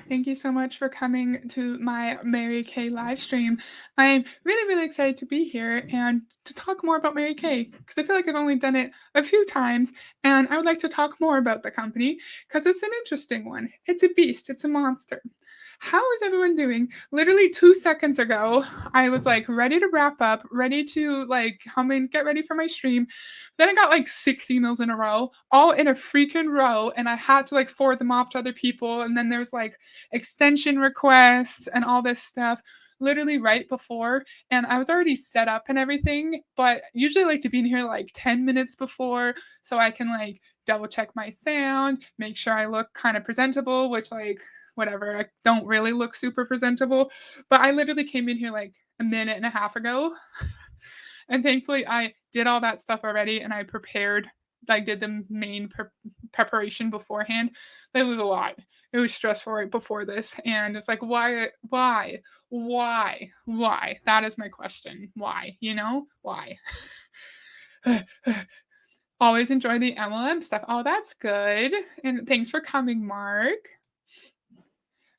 Thank you so much for coming to my Mary Kay live stream. I'm really, really excited to be here and to talk more about Mary Kay because I feel like I've only done it a few times, and I would like to talk more about the company because it's an interesting one. It's a beast, it's a monster. How is everyone doing? Literally 2 seconds ago, I was like ready to wrap up, ready to like come and get ready for my stream. Then I got like 6 emails in a row, all in a freaking row, and I had to like forward them off to other people. And then there's like extension requests and all this stuff literally right before. And I was already set up and everything, but usually I like to be in here like 10 minutes before so I can like double check my sound, make sure I look kind of presentable, which like whatever, I don't really look super presentable. But I literally came in here like a minute and a half ago. And thankfully, I did all that stuff already and I prepared, like, did the main preparation beforehand. It was a lot. It was stressful right before this. And it's like, why? That is my question. Why? Why? Always enjoy the MLM stuff. Oh, that's good. And thanks for coming, Mark.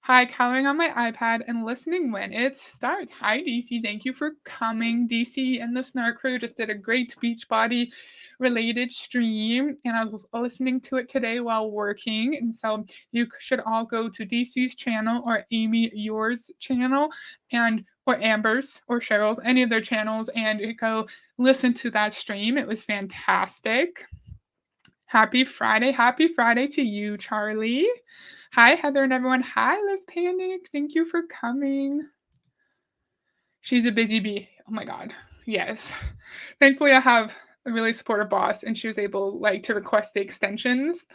Hi, coloring on my iPad and listening when it starts. Hi, DC. Thank you for coming. DC and the Snark Crew just did a great Beachbody related stream, and I was listening to it today while working. And so you should all go to DC's channel or Amy, yours channel, and or Amber's or Cheryl's, any of their channels, and go listen to that stream. It was fantastic. Happy Friday. Happy Friday to you, Charlie. Hi, Heather and everyone. Hi, Live Panic. Thank you for coming. She's a busy bee. Oh my God. Yes. Thankfully, I have a really supportive boss, and she was able like to request the extensions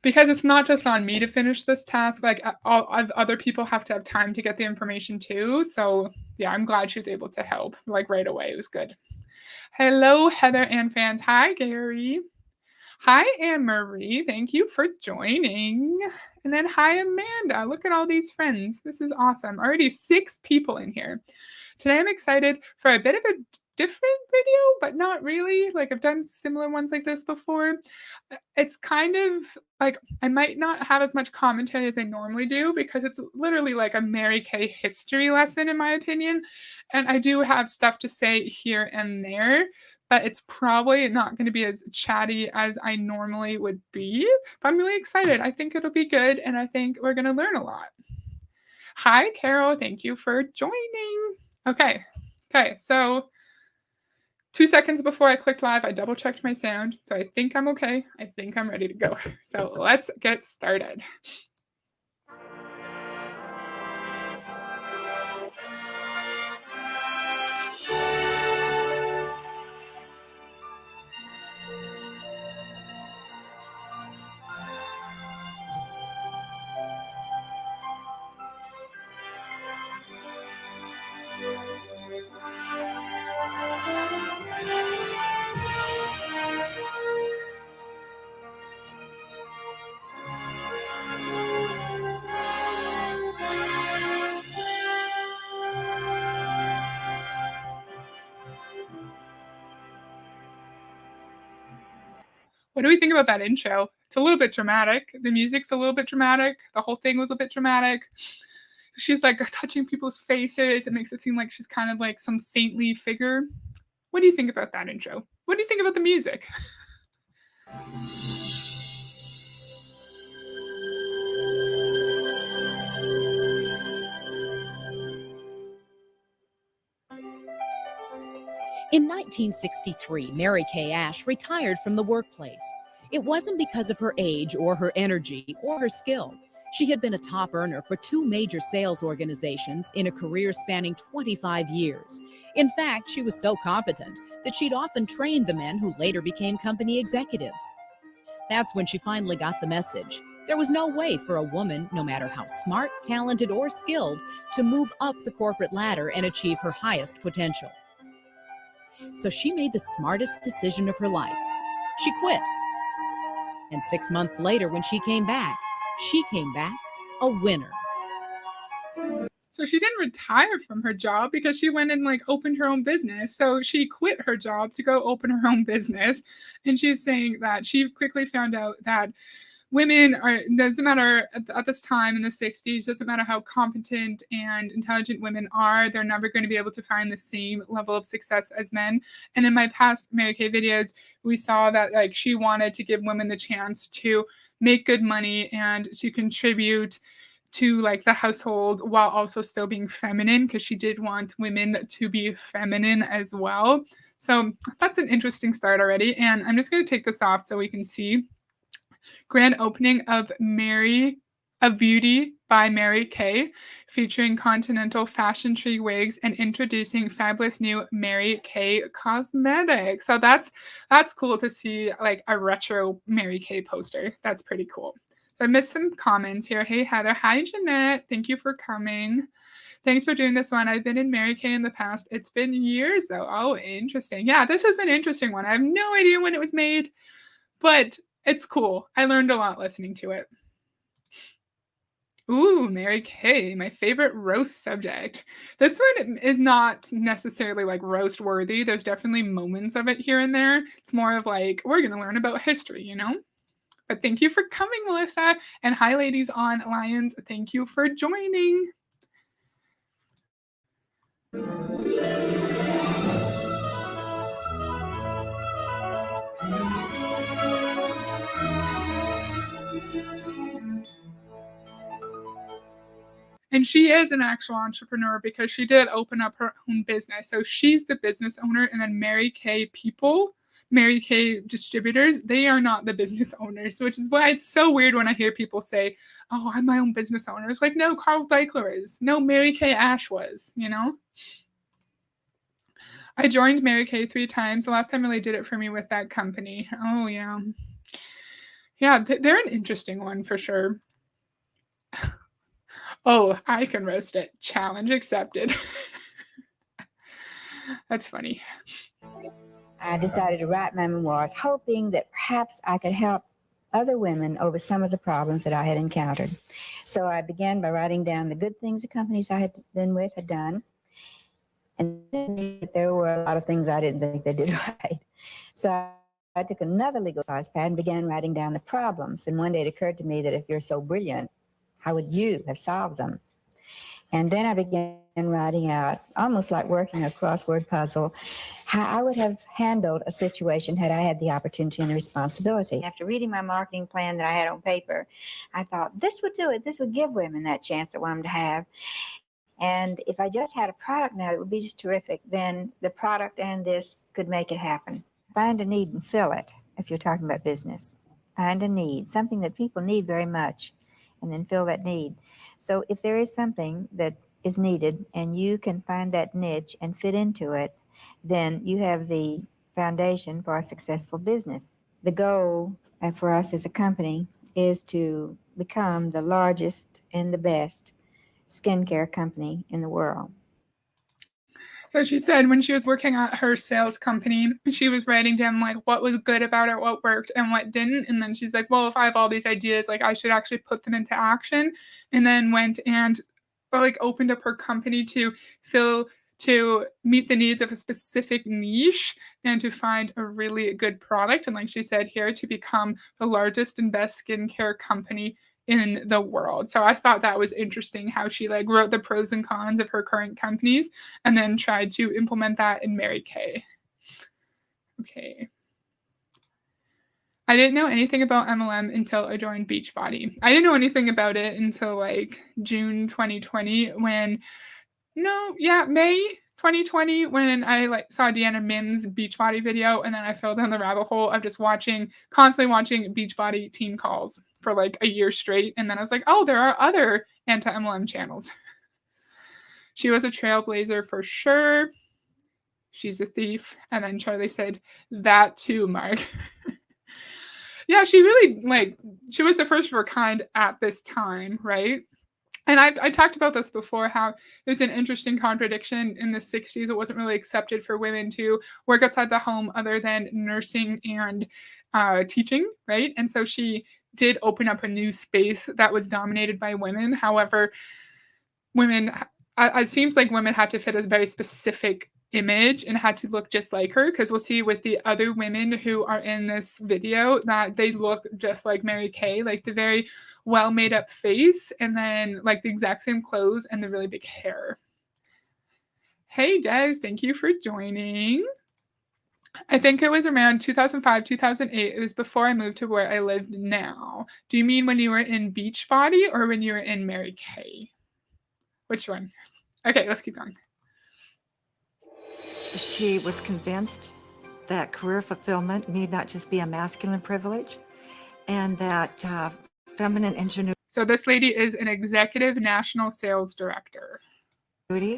because it's not just on me to finish this task. Like all other people have to have time to get the information too. So yeah, I'm glad she was able to help like right away. It was good. Hello, Heather and fans. Hi, Gary. Hi, Anne Marie. Thank you for joining. And then hi, Amanda. Look at all these friends. This is awesome. Already 6 people in here. Today I'm excited for a bit of a different video, but not really. Like I've done similar ones like this before. It's kind of like I might not have as much commentary as I normally do because it's literally like a Mary Kay history lesson, in my opinion. And I do have stuff to say here and there, but it's probably not going to be as chatty as I normally would be. But I'm really excited. I think it'll be good, and I think we're going to learn a lot. Hi, Carol. Thank you for joining. Okay. So 2 seconds before I clicked live, I double checked my sound. So I think I'm okay. I think I'm ready to go. So let's get started. What do we think about that intro? It's a little bit dramatic. The music's a little bit dramatic. The whole thing was a bit dramatic. She's like touching people's faces. It makes it seem like she's kind of like some saintly figure. What do you think about that intro? What do you think about the music? In 1963, Mary Kay Ash retired from the workplace. It wasn't because of her age or her energy or her skill. She had been a top earner for 2 major sales organizations in a career spanning 25 years. In fact, she was so competent that she'd often trained the men who later became company executives. That's when she finally got the message. There was no way for a woman, no matter how smart, talented, or skilled, to move up the corporate ladder and achieve her highest potential. So she made the smartest decision of her life. She quit. And 6 months later, when she came back a winner. So she didn't retire from her job because she went and like opened her own business. So she quit her job to go open her own business. And she's saying that she quickly found out that women are, doesn't matter at this time in the 60s, doesn't matter how competent and intelligent women are, they're never going to be able to find the same level of success as men. And in my past Mary Kay videos, we saw that like she wanted to give women the chance to make good money and to contribute to like the household while also still being feminine, because she did want women to be feminine as well. So that's an interesting start already. And I'm just going to take this off so we can see. Grand opening of Beauty by Mary Kay, featuring continental fashion tree wigs and introducing fabulous new Mary Kay cosmetics. So that's cool to see, like a retro Mary Kay poster. That's pretty cool. I missed some comments here. Hey Heather, hi Jeanette. Thank you for coming. Thanks for doing this one. I've been in Mary Kay in the past. It's been years though. Oh, interesting. Yeah, this is an interesting one. I have no idea when it was made, but it's cool. I learned a lot listening to it. Ooh, Mary Kay, my favorite roast subject. This one is not necessarily like roast worthy. There's definitely moments of it here and there. It's more of like, we're going to learn about history, you know? But thank you for coming, Melissa. And hi, ladies on Lions. Thank you for joining. And she is an actual entrepreneur because she did open up her own business. So she's the business owner, and then Mary Kay people, Mary Kay distributors, they are not the business owners, which is why it's so weird when I hear people say, oh, I'm my own business owner. It's like, no, Carl Deichler is. No, Mary Kay Ash was, you know? I joined Mary Kay 3 times. The last time really did it for me with that company. Oh, yeah. Yeah, they're an interesting one for sure. Oh, I can roast it. Challenge accepted. That's funny. I decided to write my memoirs, hoping that perhaps I could help other women over some of the problems that I had encountered. So I began by writing down the good things the companies I had been with had done. And there were a lot of things I didn't think they did right. So I took another legal size pad and began writing down the problems. And one day it occurred to me that if you're so brilliant, how would you have solved them? And then I began writing out, almost like working a crossword puzzle, how I would have handled a situation had I had the opportunity and the responsibility. After reading my marketing plan that I had on paper, I thought, this would do it. This would give women that chance I want them to have. And if I just had a product now, it would be just terrific. Then the product and this could make it happen. Find a need and fill it, if you're talking about business. Find a need, something that people need very much, and then fill that need. So if there is something that is needed and you can find that niche and fit into it, then you have the foundation for a successful business. The goal for us as a company is to become the largest and the best skincare company in the world. So she said when she was working at her sales company, she was writing down like what was good about it, what worked and what didn't. And then she's like, well, if I have all these ideas, like I should actually put them into action. And then went and like opened up her company to meet the needs of a specific niche and to find a really good product. And like she said here, to become the largest and best skincare company in the world. So I thought that was interesting how she like wrote the pros and cons of her current companies and then tried to implement that in Mary Kay. Okay. I didn't know anything about MLM until I joined Beachbody. I didn't know anything about it until like June 2020 May 2020 when I like saw Deanna Mims' Beachbody video, and then I fell down the rabbit hole of just constantly watching Beachbody team calls for like a year straight. And then I was like, oh, there are other anti-MLM channels. She was a trailblazer for sure. She's a thief. And then Charlie said, that too, Mark. Yeah, she really she was the first of her kind at this time, right? And I talked about this before, how there's an interesting contradiction in the 60s. It wasn't really accepted for women to work outside the home other than nursing and teaching, right? And so she did open up a new space that was dominated by women. However, it seems like women had to fit a very specific image and had to look just like her, because we'll see with the other women who are in this video that they look just like Mary Kay, like the very well made up face and then like the exact same clothes and the really big hair. Hey Des, thank you for joining. I think it was around 2005, 2008. It was before I moved to where I live now. Do you mean when you were in Beachbody or when you were in Mary Kay? Which one? Okay, let's keep going. She was convinced that career fulfillment need not just be a masculine privilege, and that feminine ingenuity So this lady is an executive national sales director.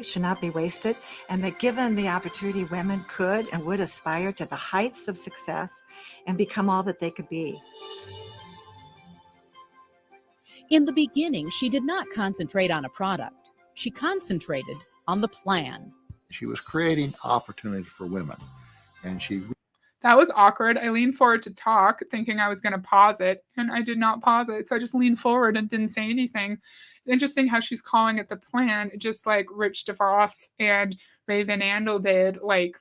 should not be wasted, and that given the opportunity, women could and would aspire to the heights of success and become all that they could be. In the beginning, she did not concentrate on a product. She concentrated on the plan. She was creating opportunity for women, and That was awkward. I leaned forward to talk, thinking I was going to pause it, and I did not pause it. So I just leaned forward and didn't say anything. It's interesting how she's calling it the plan, just like Rich DeVos and Raven Andel did, like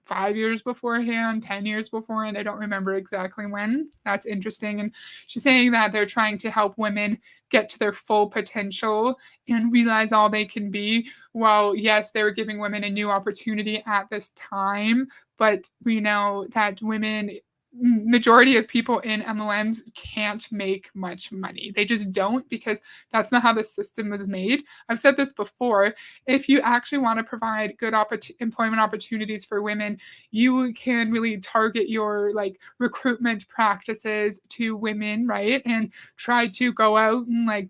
5 years beforehand, 10 years beforehand. I don't remember exactly when. That's interesting. And she's saying that they're trying to help women get to their full potential and realize all they can be. Well, yes, they were giving women a new opportunity at this time, but we know that majority of people in MLMs can't make much money. They just don't, because that's not how the system was made. I've said this before. If you actually want to provide good employment opportunities for women, you can really target your like recruitment practices to women, right? And try to go out and like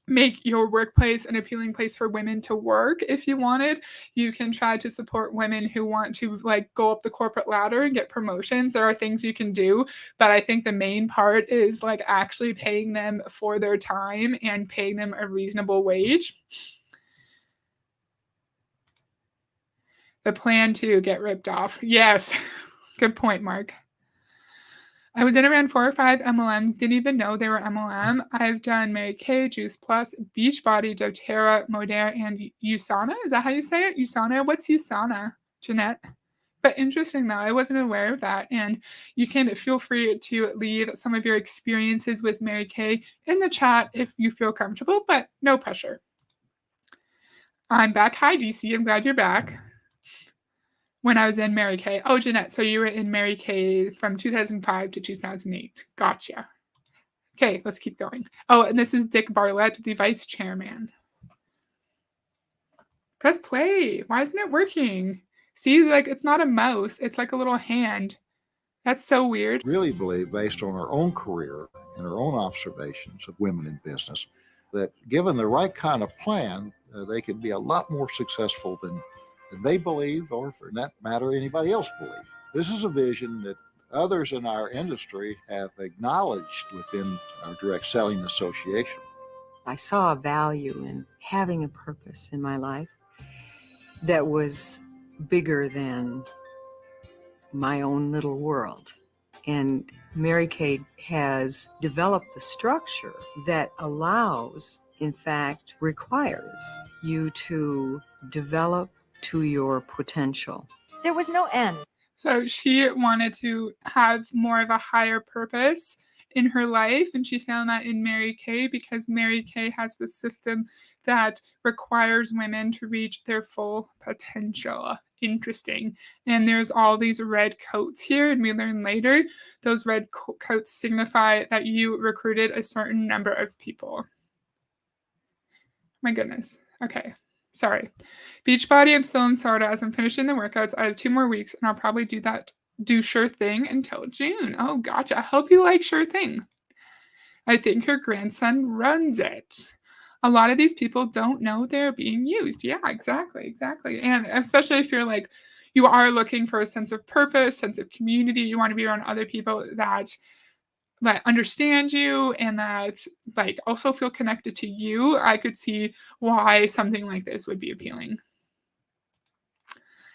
make your workplace an appealing place for women to work. If you wanted, you can try to support women who want to like go up the corporate ladder and get promotions. There are things you can do, but I think the main part is like actually paying them for their time and paying them a reasonable wage. The plan to get ripped off. Yes. Good point, Mark. I was in around 4 or 5 MLMs, didn't even know they were MLM. I've done Mary Kay, Juice Plus, Beachbody, doTERRA, Modere, and USANA. Is that how you say it? USANA? What's USANA, Jeanette? But interesting though, I wasn't aware of that. And you can feel free to leave some of your experiences with Mary Kay in the chat if you feel comfortable, but no pressure. I'm back. Hi, DC. I'm glad you're back. When I was in Mary Kay. Oh, Jeanette, so you were in Mary Kay from 2005 to 2008. Gotcha. Okay, let's keep going. Oh, and this is Dick Bartlett, the vice chairman. Press play. Why isn't it working? See, like it's not a mouse. It's like a little hand. That's so weird. really believe, based on our own career and our own observations of women in business, that given the right kind of plan, they could be a lot more successful than they believe, or for that matter, anybody else believe. This is a vision that others in our industry have acknowledged within our direct selling association. I saw a value in having a purpose in my life that was bigger than my own little world. And Mary Kay has developed the structure that allows, in fact, requires you to develop to your potential. There was no end. So she wanted to have more of a higher purpose in her life, and she found that in Mary Kay, because Mary Kay has the system that requires women to reach their full potential. Interesting. And there's all these red coats here, and we learn later those red coats signify that you recruited a certain number of people. My goodness. Okay. Sorry. Beachbody, I'm still in SOTA as I'm finishing the workouts. I have 2 more weeks, and I'll probably do Sure Thing until June. Oh, gotcha. I hope you like Sure Thing. I think her grandson runs it. A lot of these people don't know they're being used. Yeah, exactly. And especially if you're like, you are looking for a sense of purpose, sense of community, you want to be around other people that understand you and that like also feel connected to you, I could see why something like this would be appealing.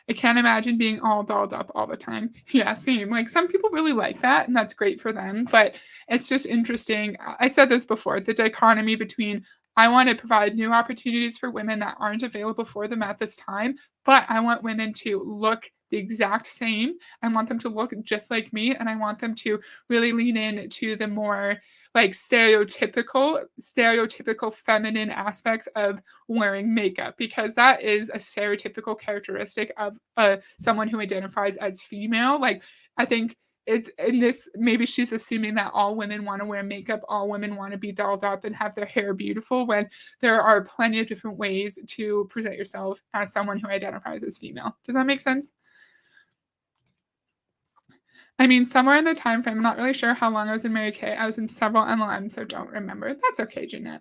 I can't imagine being all dolled up all the time. Yeah, same. Like some people really like that and that's great for them, but it's just interesting. I said this before, the dichotomy between I want to provide new opportunities for women that aren't available for them at this time, but I want women to look the exact same. I want them to look just like me, and I want them to really lean in to the more like stereotypical feminine aspects of wearing makeup, because that is a stereotypical characteristic of someone who identifies as female. Like, I think it's in this, maybe she's assuming that all women want to wear makeup, all women want to be dolled up and have their hair beautiful, when there are plenty of different ways to present yourself as someone who identifies as female. Does that make sense? I mean, somewhere in the time frame, I'm not really sure how long I was in Mary Kay. I was in several MLMs, so don't remember. That's okay, Jeanette.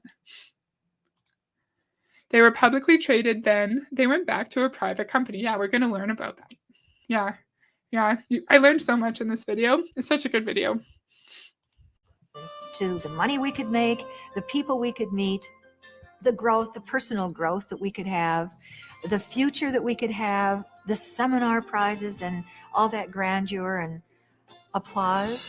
They were publicly traded then. They went back to a private company. Yeah, we're going to learn about that. Yeah. I learned so much in this video. It's such a good video. To the money we could make, the people we could meet, the growth, the personal growth that we could have, the future that we could have, the seminar prizes and all that grandeur and applause.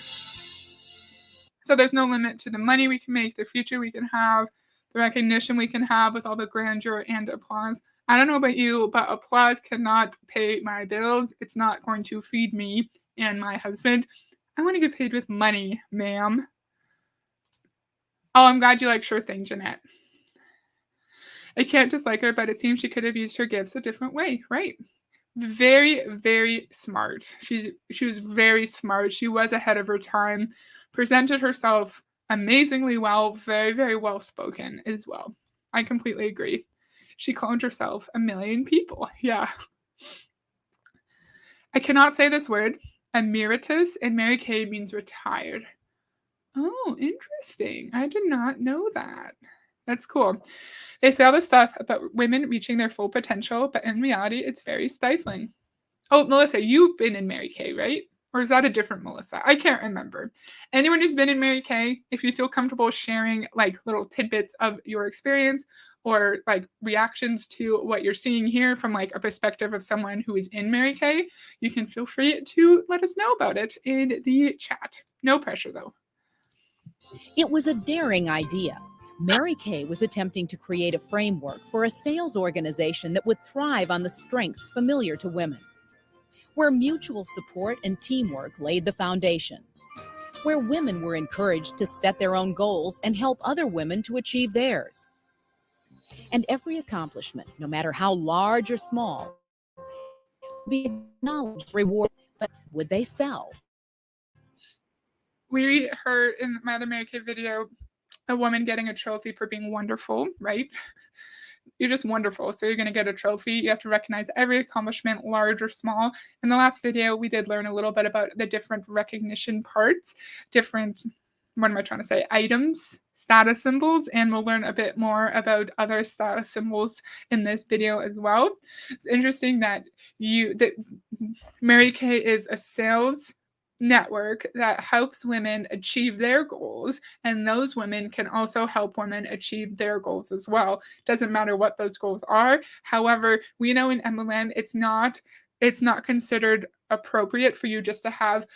So there's no limit to the money we can make, the future we can have, the recognition we can have with all the grandeur and applause. I don't know about you, but applause cannot pay my bills. It's not going to feed me and my husband. I want to get paid with money, ma'am. Oh, I'm glad you like Sure Thing, Jeanette. I can't dislike her, but it seems she could have used her gifts a different way, right? Very, very smart. She was very smart. She was ahead of her time, presented herself amazingly well, very, very well spoken as well. I completely agree. She cloned herself 1 million people. Yeah. I cannot say this word. Emeritus in Mary Kay means retired. Oh, interesting. I did not know that. That's cool. They say all this stuff about women reaching their full potential, but in reality, it's very stifling. Oh, Melissa, you've been in Mary Kay, right? Or is that a different Melissa? I can't remember. Anyone who's been in Mary Kay, if you feel comfortable sharing like little tidbits of your experience or like reactions to what you're seeing here from like a perspective of someone who is in Mary Kay, you can feel free to let us know about it in the chat. No pressure though. It was a daring idea. Mary Kay was attempting to create a framework for a sales organization that would thrive on the strengths familiar to women, where mutual support and teamwork laid the foundation, where women were encouraged to set their own goals and help other women to achieve theirs. And every accomplishment, no matter how large or small, would be acknowledged, rewarded, but would they sell? We heard in my other Mary Kay video a woman getting a trophy for being wonderful, right? You're just wonderful, so you're going to get a trophy. You have to recognize every accomplishment, large or small. In the last video, we did learn a little bit about the different recognition parts, different, what am I trying to say, items, status symbols, and we'll learn a bit more about other status symbols in this video as well. It's interesting that Mary Kay is a sales network that helps women achieve their goals, and those women can also help women achieve their goals as well. Doesn't matter what those goals are. However, we know in MLM it's not considered appropriate for you just to have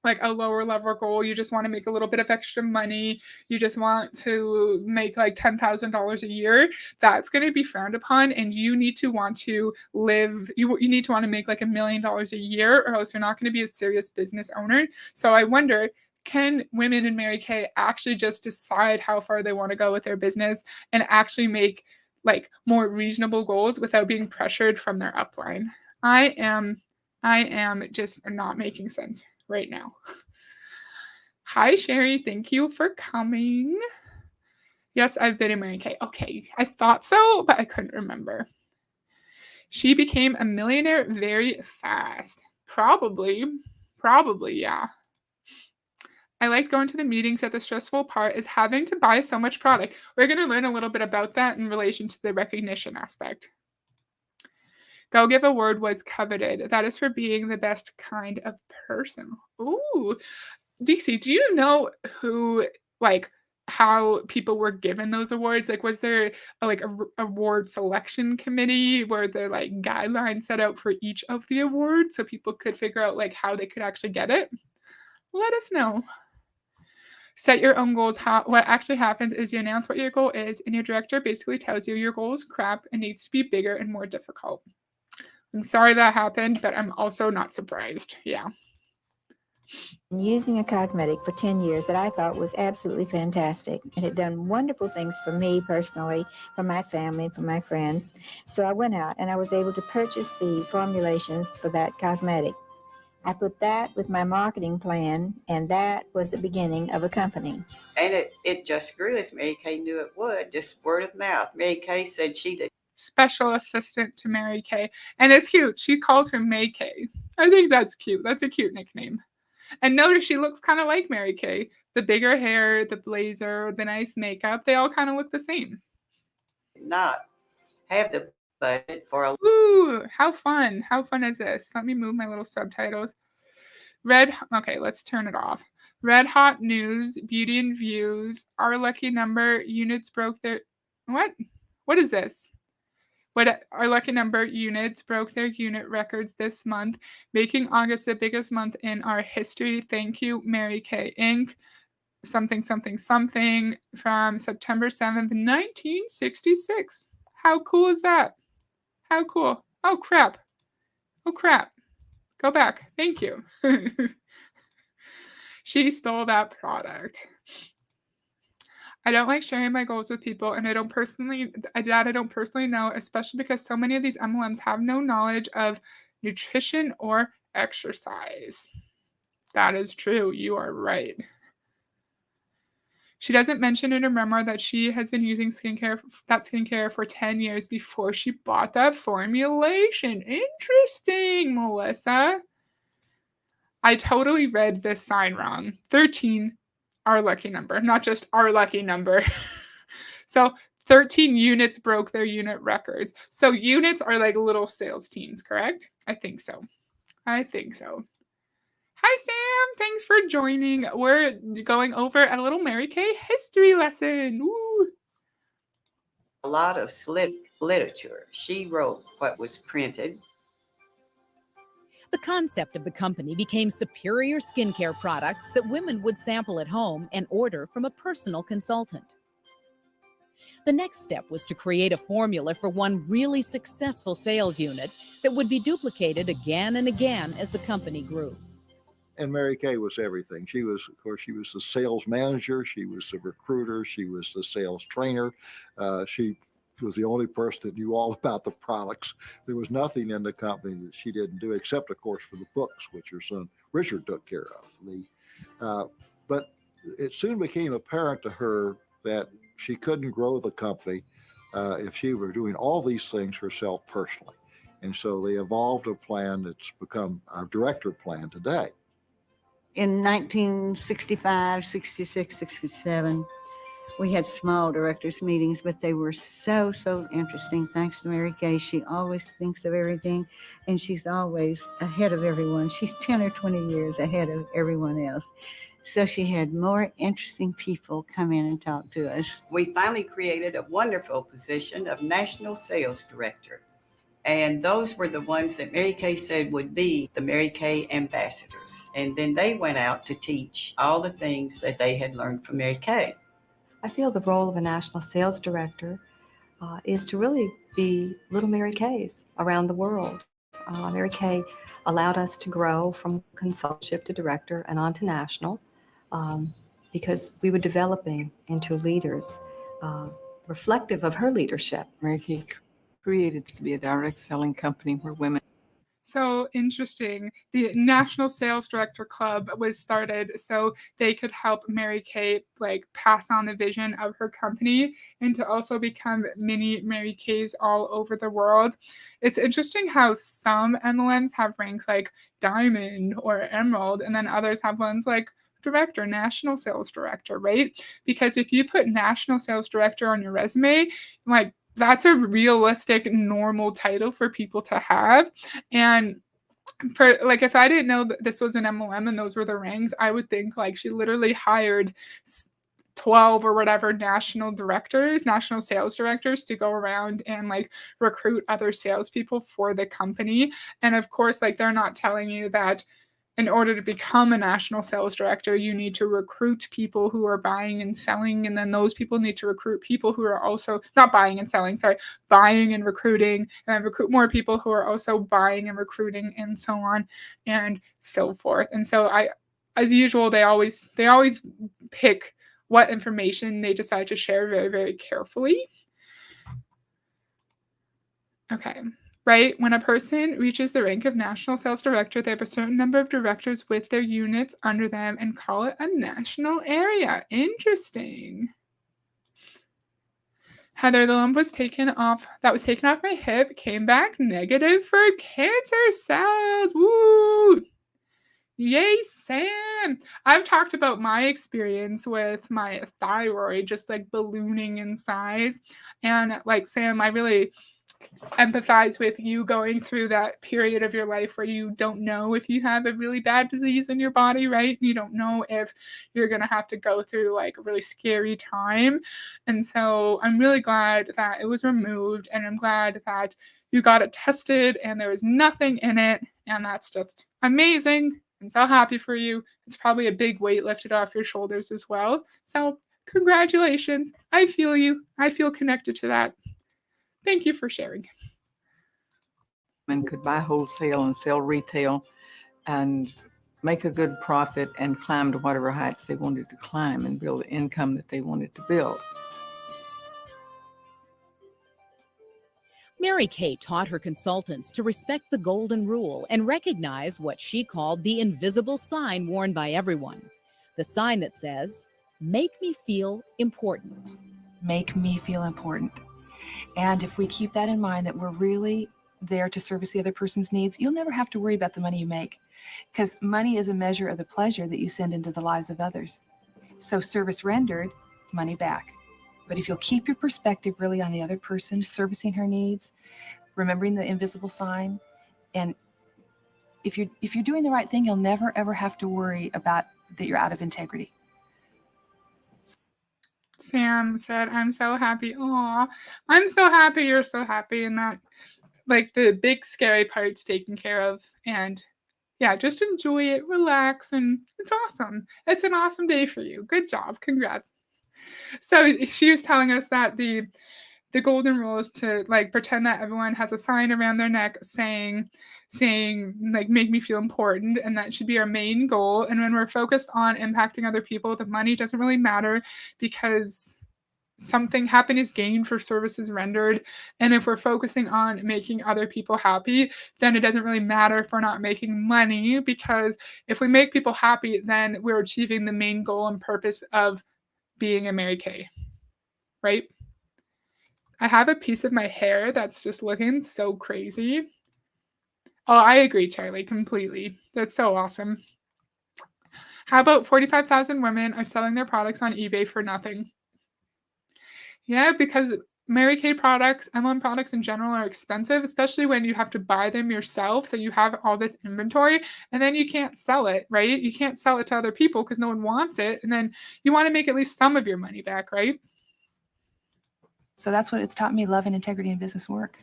like a lower level goal. You just want to make a little bit of extra money. You just want to make like $10,000 a year. That's going to be frowned upon, and you need to want to live. You need to want to make like $1 million a year, or else you're not going to be a serious business owner. So I wonder, can women in Mary Kay actually just decide how far they want to go with their business and actually make like more reasonable goals without being pressured from their upline? I am just not making sense right now. Hi, Sherry. Thank you for coming. Yes, I've been in Mary Kay. Okay, I thought so, but I couldn't remember. She became a millionaire very fast. Probably, yeah. I like going to the meetings, that the stressful part is having to buy so much product. We're going to learn a little bit about that in relation to the recognition aspect. Go Give Award was coveted. That is for being the best kind of person. Ooh. Dixie, do you know who, like, how people were given those awards? Like, was there a award selection committee where there like guidelines set out for each of the awards so people could figure out like how they could actually get it? Let us know. Set your own goals. What actually happens is you announce what your goal is, and your director basically tells you your goal is crap and needs to be bigger and more difficult. I'm sorry that happened, but I'm also not surprised. Yeah. Using a cosmetic for 10 years that I thought was absolutely fantastic. It had done wonderful things for me personally, for my family, for my friends. So I went out and I was able to purchase the formulations for that cosmetic. I put that with my marketing plan, and that was the beginning of a company. And it just grew as Mary Kay knew it would, just word of mouth. Mary Kay said she did. Special assistant to Mary Kay. And it's cute. She calls her May Kay. I think that's cute. That's a cute nickname. And notice she looks kind of like Mary Kay. The bigger hair, the blazer, the nice makeup, they all kind of look the same. Not have the budget for a. Ooh, how fun. How fun is this? Let me move my little subtitles. Okay, let's turn it off. Red Hot News, Beauty and Views, Our Lucky Number, units broke their... What? What is this? Our Lucky Number units broke their unit records this month, making August the biggest month in our history. Thank you, Mary Kay Inc. Something, something, something from September 7th, 1966. How cool is that? How cool. Oh, crap. Oh, crap. Go back. Thank you. She stole that product. I don't like sharing my goals with people, and I don't personally know, especially because so many of these MLMs have no knowledge of nutrition or exercise. That is true. You are right. She doesn't mention in her memoir that she has been using skincare for 10 years before she bought that formulation. Interesting, Melissa. I totally read this sign wrong. 13, Our Lucky Number, not just Our Lucky Number. So 13 units broke their unit records. So units are like little sales teams, correct? I think so. Hi, Sam. Thanks for joining. We're going over a little Mary Kay history lesson. Woo. A lot of slick literature. She wrote what was printed. The concept of the company became superior skincare products that women would sample at home and order from a personal consultant. The next step was to create a formula for one really successful sales unit that would be duplicated again and again as the company grew. And Mary Kay was everything. She was the sales manager. She was the recruiter. She was the sales trainer. She was the only person that knew all about the products. There was nothing in the company that she didn't do, except, of course, for the books, which her son Richard took care of. But it soon became apparent to her that she couldn't grow the company if she were doing all these things herself personally. And so they evolved a plan that's become our director plan today. In 1965, 66, 67, we had small directors meetings, but they were so interesting. Thanks to Mary Kay. She always thinks of everything, and she's always ahead of everyone. She's 10 or 20 years ahead of everyone else. So she had more interesting people come in and talk to us. We finally created a wonderful position of National Sales Director. And those were the ones that Mary Kay said would be the Mary Kay ambassadors. And then they went out to teach all the things that they had learned from Mary Kay. I feel the role of a national sales director is to really be little Mary Kays around the world. Mary Kay allowed us to grow from consulship to director and on to national because we were developing into leaders reflective of her leadership. Mary Kay created to be a direct selling company where women. So interesting. The National Sales Director Club was started so they could help Mary Kay pass on the vision of her company and to also become mini Mary Kays all over the world. It's interesting how some MLMs have ranks like Diamond or Emerald, and then others have ones like Director, National Sales Director, right? Because if you put National Sales Director on your resume, that's a realistic, normal title for people to have. And for if I didn't know that this was an MLM and those were the ranks, I would think she literally hired 12 or whatever national sales directors to go around and recruit other salespeople for the company. And of course, they're not telling you that in order to become a national sales director, you need to recruit people who are buying and selling. And then those people need to recruit people who are also not buying and selling, sorry, buying and recruiting, and then recruit more people who are also buying and recruiting, and so on and so forth. And so as usual, they always pick what information they decide to share very, very carefully. Okay. Right? When a person reaches the rank of national sales director, they have a certain number of directors with their units under them and call it a national area. Interesting. Heather, the lump was taken off my hip, came back negative for cancer cells. Woo! Yay, Sam! I've talked about my experience with my thyroid just like ballooning in size. And like Sam, I really empathize with you going through that period of your life where you don't know if you have a really bad disease in your body, right? You don't know if you're going to have to go through like a really scary time. And so I'm really glad that it was removed, and I'm glad that you got it tested and there was nothing in it. And that's just amazing. I'm so happy for you. It's probably a big weight lifted off your shoulders as well. So congratulations. I feel you. I feel connected to that. Thank you for sharing. And could buy wholesale and sell retail and make a good profit and climb to whatever heights they wanted to climb and build the income that they wanted to build. Mary Kay taught her consultants to respect the golden rule and recognize what she called the invisible sign worn by everyone. The sign that says, "Make me feel important." Make me feel important. And if we keep that in mind, that we're really there to service the other person's needs, you'll never have to worry about the money you make, because money is a measure of the pleasure that you send into the lives of others. So service rendered, money back. But if you'll keep your perspective really on the other person, servicing her needs, remembering the invisible sign, and if you're doing the right thing, you'll never ever have to worry about that you're out of integrity. Sam said, I'm so happy. Aw, I'm so happy you're so happy, and that like the big scary part's taken care of. And yeah, just enjoy it, relax, and it's awesome. It's an awesome day for you. Good job. Congrats. So she was telling us that the golden rule is to like pretend that everyone has a sign around their neck saying like, make me feel important, and that should be our main goal. And when we're focused on impacting other people, the money doesn't really matter, because something happiness gained for services rendered. And if we're focusing on making other people happy, then it doesn't really matter if we're not making money, because if we make people happy, then we're achieving the main goal and purpose of being a Mary Kay, right? I have a piece of my hair that's just looking so crazy. Oh, I agree, Charlie, completely. That's so awesome. How about 45,000 women are selling their products on eBay for nothing? Yeah, because Mary Kay products, MLM products in general, are expensive, especially when you have to buy them yourself. So you have all this inventory, and then you can't sell it, right? You can't sell it to other people because no one wants it. And then you want to make at least some of your money back, right? So that's what it's taught me, love and integrity in business work.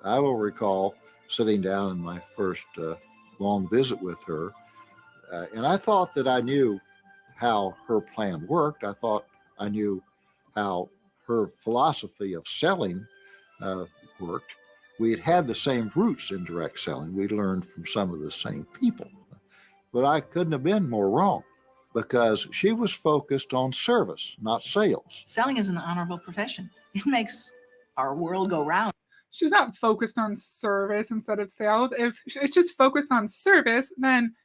I will recall sitting down in my first long visit with her, and I thought that I knew how her plan worked. I thought I knew how her philosophy of selling worked. We had the same roots in direct selling. We learned from some of the same people. But I couldn't have been more wrong, because she was focused on service, not sales. Selling is an honorable profession. It makes our world go round. She's not focused on service instead of sales. If it's just focused on service, then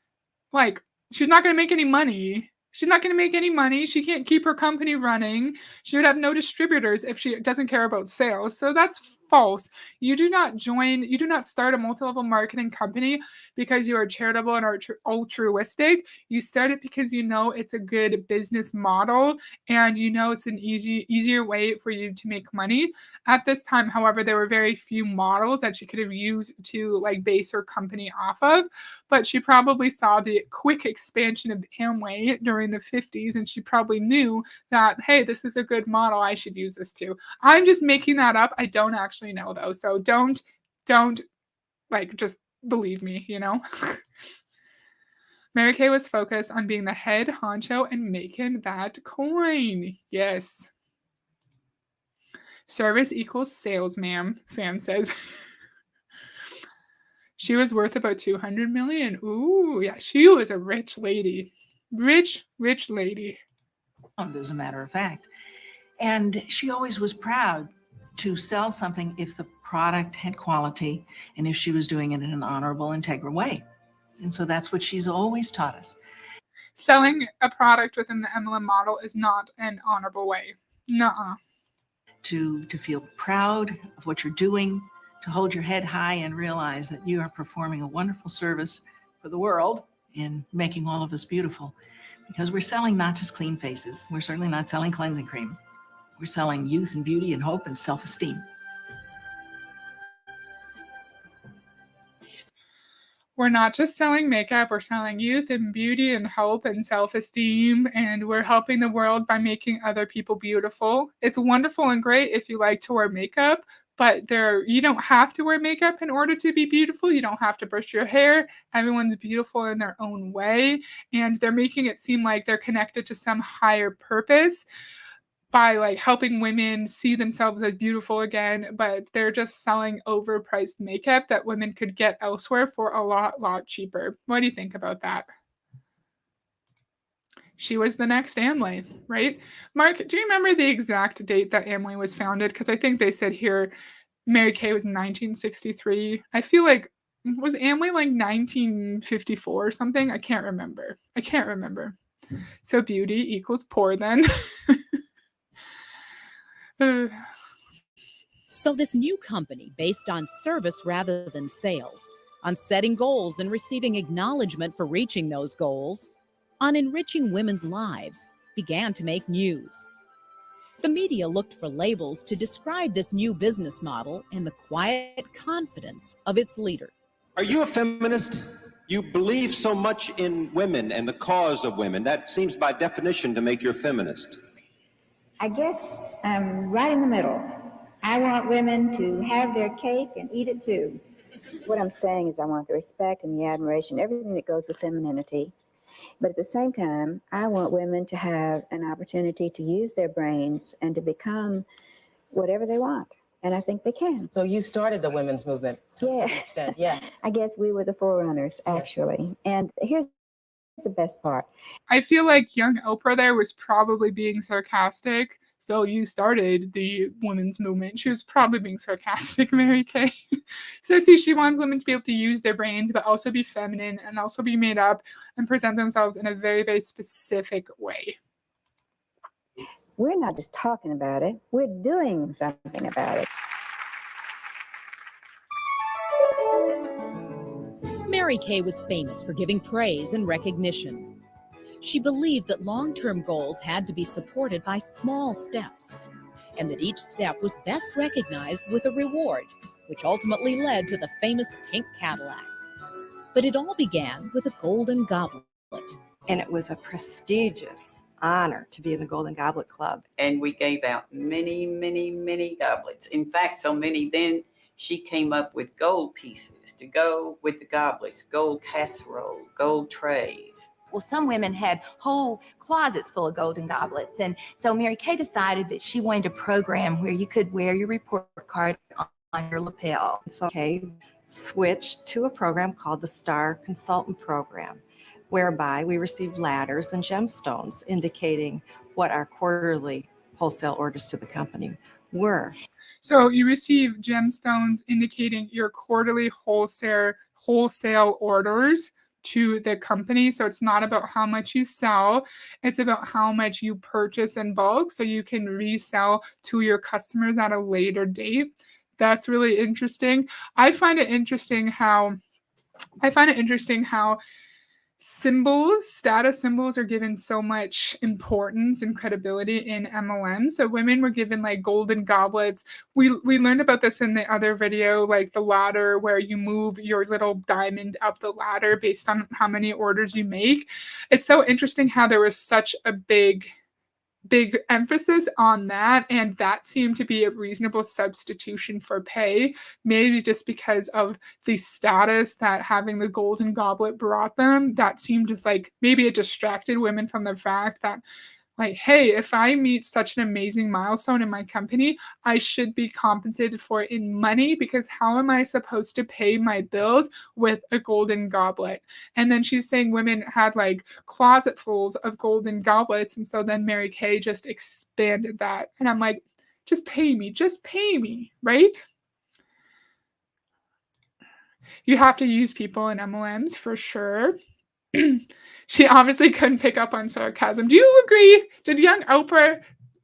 like she's not going to make any money. She's not going to make any money. She can't keep her company running. She would have no distributors if she doesn't care about sales. So that's false. You do not start a multi-level marketing company because you are charitable and altruistic. You start it because you know it's a good business model, and you know it's an easier way for you to make money. At this time, however, there were very few models that she could have used to like base her company off of, but she probably saw the quick expansion of Amway during the 50s, and she probably knew that, hey, this is a good model. I should use this too. I'm just making that up. I don't actually know though, so don't like just believe me, you know. Mary Kay was focused on being the head honcho and making that coin. Yes. Service equals sales, ma'am, Sam says. She was worth about 200 million. Ooh, yeah, she was a rich lady. Rich lady. As a matter of fact. And she always was proud to sell something if the product had quality and if she was doing it in an honorable, integral way. And so that's what she's always taught us. Selling a product within the MLM model is not an honorable way. Nuh-uh. To feel proud of what you're doing, to hold your head high and realize that you are performing a wonderful service for the world in making all of us beautiful. Because we're selling not just clean faces. We're certainly not selling cleansing cream. We're selling youth and beauty and hope and self-esteem. We're not just selling makeup, we're selling youth and beauty and hope and self-esteem, and we're helping the world by making other people beautiful. It's wonderful and great if you like to wear makeup, but you don't have to wear makeup in order to be beautiful. You don't have to brush your hair. Everyone's beautiful in their own way, and they're making it seem like they're connected to some higher purpose by like helping women see themselves as beautiful again, but they're just selling overpriced makeup that women could get elsewhere for a lot cheaper. What do you think about that? She was the next Amway, right? Mark, do you remember the exact date that Amway was founded? Because I think they said here Mary Kay was 1963. I feel like, was Amway like 1954 or something? I can't remember. So beauty equals poor then. So this new company, based on service rather than sales, on setting goals and receiving acknowledgement for reaching those goals, on enriching women's lives, began to make news. The media looked for labels to describe this new business model and the quiet confidence of its leader. Are you a feminist? You believe so much in women and the cause of women. That seems by definition to make you a feminist. I guess I'm right in the middle. I want women to have their cake and eat it too. What I'm saying is I want the respect and the admiration, everything that goes with femininity. But at the same time, I want women to have an opportunity to use their brains and to become whatever they want. And I think they can. So you started the women's movement to Yeah. some extent, yes. I guess we were the forerunners, actually. And here's the best part. I feel like young Oprah there was probably being sarcastic. So you started the women's movement. She was probably being sarcastic, Mary Kay. So see, she wants women to be able to use their brains, but also be feminine and also be made up and present themselves in a very, very specific way. We're not just talking about it, we're doing something about it. Mary Kay was famous for giving praise and recognition. She believed that long-term goals had to be supported by small steps, and that each step was best recognized with a reward, which ultimately led to the famous pink Cadillacs. But it all began with a golden goblet. And it was a prestigious honor to be in the Golden Goblet Club. And we gave out many goblets. In fact, so many then she came up with gold pieces to go with the goblets, gold casserole, gold trays. Well, some women had whole closets full of golden goblets. And so Mary Kay decided that she wanted a program where you could wear your report card on your lapel. So Kay switched to a program called the Star Consultant Program, whereby we received ladders and gemstones indicating what our quarterly wholesale orders to the company were. So you receive gemstones indicating your quarterly wholesale orders to the company. So it's not about how much you sell, it's about how much you purchase in bulk so you can resell to your customers at a later date. That's really interesting. I find it interesting how status symbols are given so much importance and credibility in MLM. So women were given like golden goblets. We learned about this in the other video, like the ladder where you move your little diamond up the ladder based on how many orders you make. It's so interesting how there was such a big big emphasis on that, and that seemed to be a reasonable substitution for pay, maybe just because of the status that having the golden goblet brought them. That seemed like maybe it distracted women from the fact that, like, hey, if I meet such an amazing milestone in my company, I should be compensated for it in money, because how am I supposed to pay my bills with a golden goblet? And then she's saying women had like closetfuls of golden goblets. And so then Mary Kay just expanded that. And I'm like, just pay me, right? You have to use people in MLMs for sure. She obviously couldn't pick up on sarcasm. Do you agree?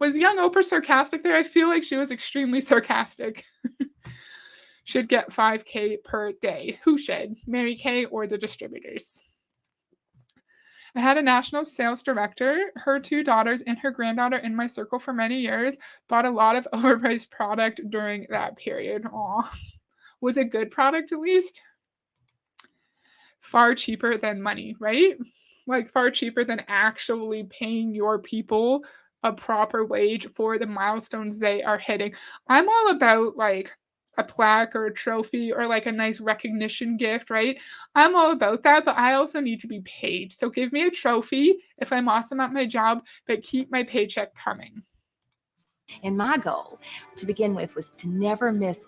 Was young Oprah sarcastic there? I feel like she was extremely sarcastic. Should get $5,000 per day. Who should? Mary Kay or the distributors? I had a national sales director, her 2 daughters and her granddaughter in my circle for many years, bought a lot of overpriced product during that period. Aw. Was it good product at least? Far cheaper than money, right? Like far cheaper than actually paying your people a proper wage for the milestones they are hitting. I'm all about like a plaque or a trophy or like a nice recognition gift, right? I'm all about that, but I also need to be paid. So give me a trophy if I'm awesome at my job, but keep my paycheck coming. And my goal to begin with was to never miss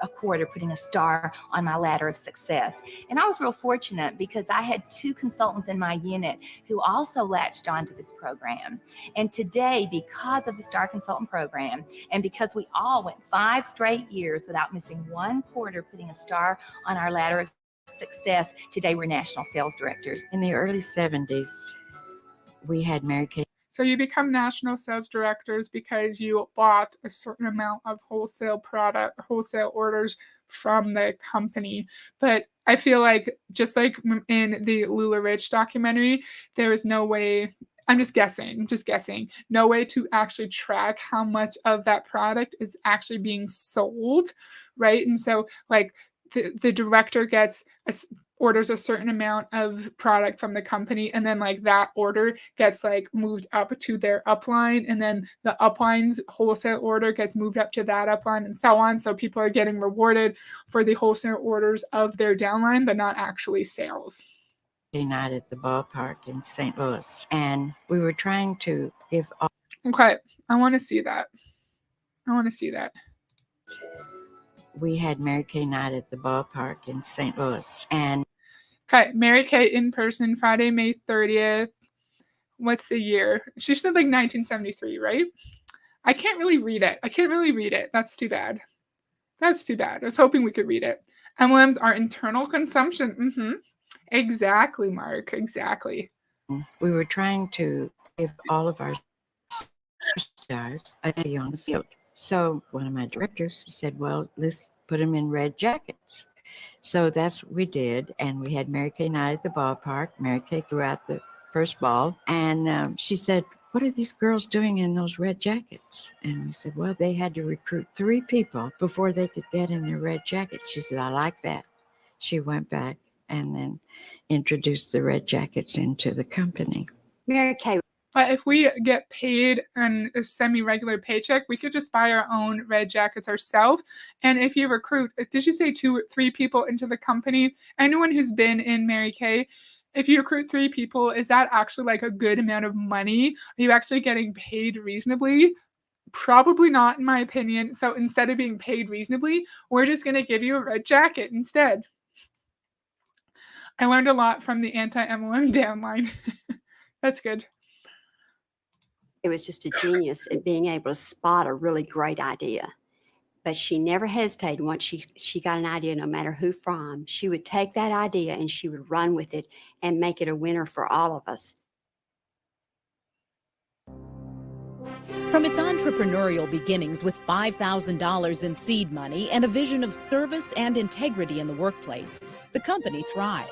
a quarter putting a star on my ladder of success. And I was real fortunate because I had 2 consultants in my unit who also latched onto this program. And today, because of the Star Consultant Program, and because we all went 5 straight years without missing 1 quarter putting a star on our ladder of success, today we're national sales directors. In the early 70s, we had Mary Kay. So you become national sales directors because you bought a certain amount of wholesale orders from the company. But I feel like just like in the LuLaRich documentary, there is no way, I'm just guessing, no way to actually track how much of that product is actually being sold, right? And so like the director orders a certain amount of product from the company, and then like that order gets like moved up to their upline, and then the upline's wholesale order gets moved up to that upline, and so on. So people are getting rewarded for the wholesale orders of their downline, but not actually sales. Night at the ballpark in St. Louis, and we were trying to give. Okay, I want to see that. We had Mary Kay night at the ballpark in St. Louis, and okay, Mary Kay in person, Friday, May 30th. What's the year? She said like 1973, right? I can't really read it. That's too bad. I was hoping we could read it. MLMs are internal consumption. Exactly, Mark. Exactly. We were trying to give all of our stars a day on the field. So one of my directors said, well, let's put them in red jackets. So that's what we did. And we had Mary Kay night at the ballpark. Mary Kay threw out the first ball. And she said, what are these girls doing in those red jackets? And we said, well, they had to recruit 3 people before they could get in their red jackets. She said, I like that. She went back and then introduced the red jackets into the company. Mary Kay. But if we get paid a semi-regular paycheck, we could just buy our own red jackets ourselves. And if you recruit, did you say 2 or 3 people into the company? Anyone who's been in Mary Kay, if you recruit 3 people, is that actually like a good amount of money? Are you actually getting paid reasonably? Probably not, in my opinion. So instead of being paid reasonably, we're just going to give you a red jacket instead. I learned a lot from the anti-MLM downline. That's good. It was just a genius at being able to spot a really great idea. But she never hesitated once she got an idea, no matter who from. She would take that idea and she would run with it and make it a winner for all of us. From its entrepreneurial beginnings with $5,000 in seed money and a vision of service and integrity in the workplace, the company thrived.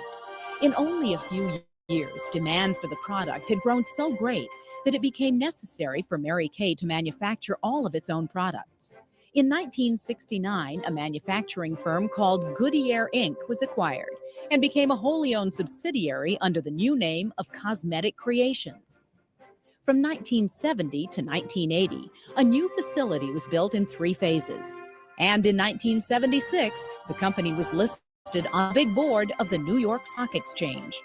In only a few years, demand for the product had grown so great that it became necessary for Mary Kay to manufacture all of its own products. In 1969, a manufacturing firm called Goodyear Inc. was acquired and became a wholly owned subsidiary under the new name of Cosmetic Creations. From 1970 to 1980, a new facility was built in 3 phases. And in 1976, the company was listed on the big board of the New York Stock Exchange.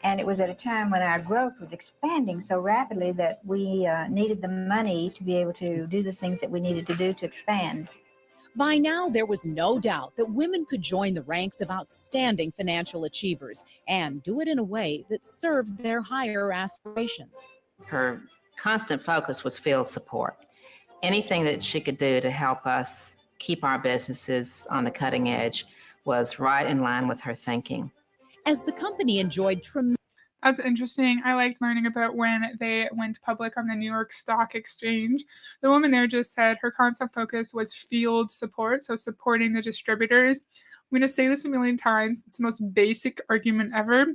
And it was at a time when our growth was expanding so rapidly that we needed the money to be able to do the things that we needed to do to expand. By now, there was no doubt that women could join the ranks of outstanding financial achievers and do it in a way that served their higher aspirations. Her constant focus was field support. Anything that she could do to help us keep our businesses on the cutting edge was right in line with her thinking. As the company enjoyed tremendous... That's interesting. I liked learning about when they went public on the New York Stock Exchange. The woman there just said her constant focus was field support, so supporting the distributors. I'm going to say this a million times. It's the most basic argument ever.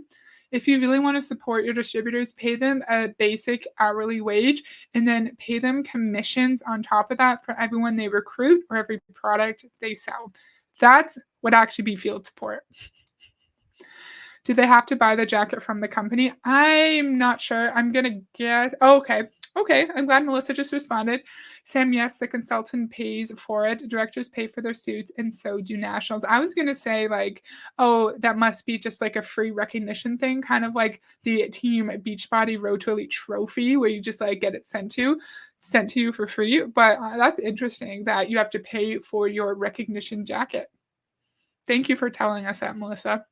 If you really want to support your distributors, pay them a basic hourly wage and then pay them commissions on top of that for everyone they recruit or every product they sell. That would actually be field support. Do they have to buy the jacket from the company? I'm not sure. I'm going to guess. Oh, okay. Okay. I'm glad Melissa just responded. Sam, yes, the consultant pays for it. Directors pay for their suits, and so do nationals. I was going to say, like, oh, that must be just like a free recognition thing, kind of like the Team Beachbody Road to Elite trophy, where you just like get it sent to you for free. But that's interesting that you have to pay for your recognition jacket. Thank you for telling us that, Melissa.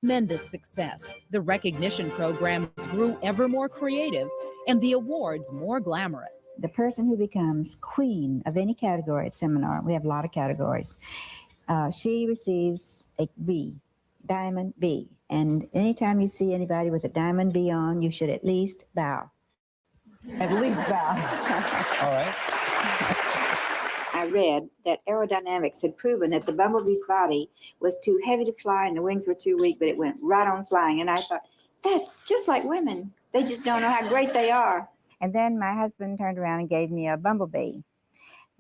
Tremendous success. The recognition programs grew ever more creative and the awards more glamorous. The person who becomes queen of any category at seminar, we have a lot of categories, she receives a B, diamond B. And anytime you see anybody with a diamond B on, you should at least bow. At least bow. All right. I read that aerodynamics had proven that the bumblebee's body was too heavy to fly and the wings were too weak, but it went right on flying. And I thought, that's just like women. They just don't know how great they are. And then my husband turned around and gave me a bumblebee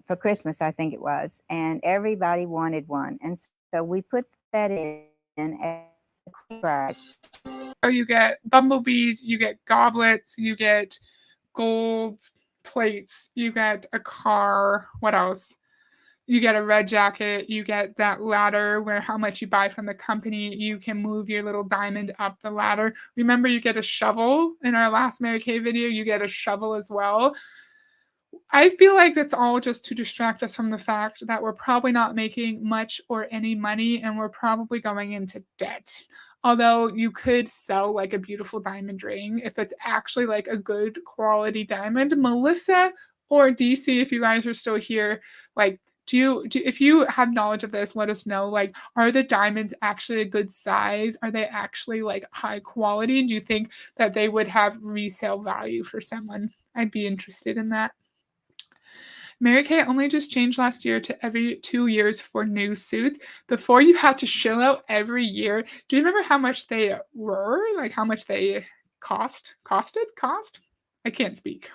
for Christmas, I think it was. And everybody wanted one. And so we put that in as a prize. Oh, you get bumblebees, you get goblets, you get gold plates, you get a car. What else? You get a red jacket, you get that ladder where how much you buy from the company, you can move your little diamond up the ladder. Remember, you get a shovel. In our last Mary Kay video, you get a shovel as well. I feel like that's all just to distract us from the fact that we're probably not making much or any money and we're probably going into debt. Although you could sell like a beautiful diamond ring if it's actually like a good quality diamond. Melissa or DC, if you guys are still here, like, if you have knowledge of this, let us know. Like, are the diamonds actually a good size? Are they actually like high quality? Do you think that they would have resale value for someone? I'd be interested in that. Mary Kay only just changed last year to every 2 years for new suits. Before you had to shell out every year. Do you remember how much they were? Like how much they cost? I can't speak.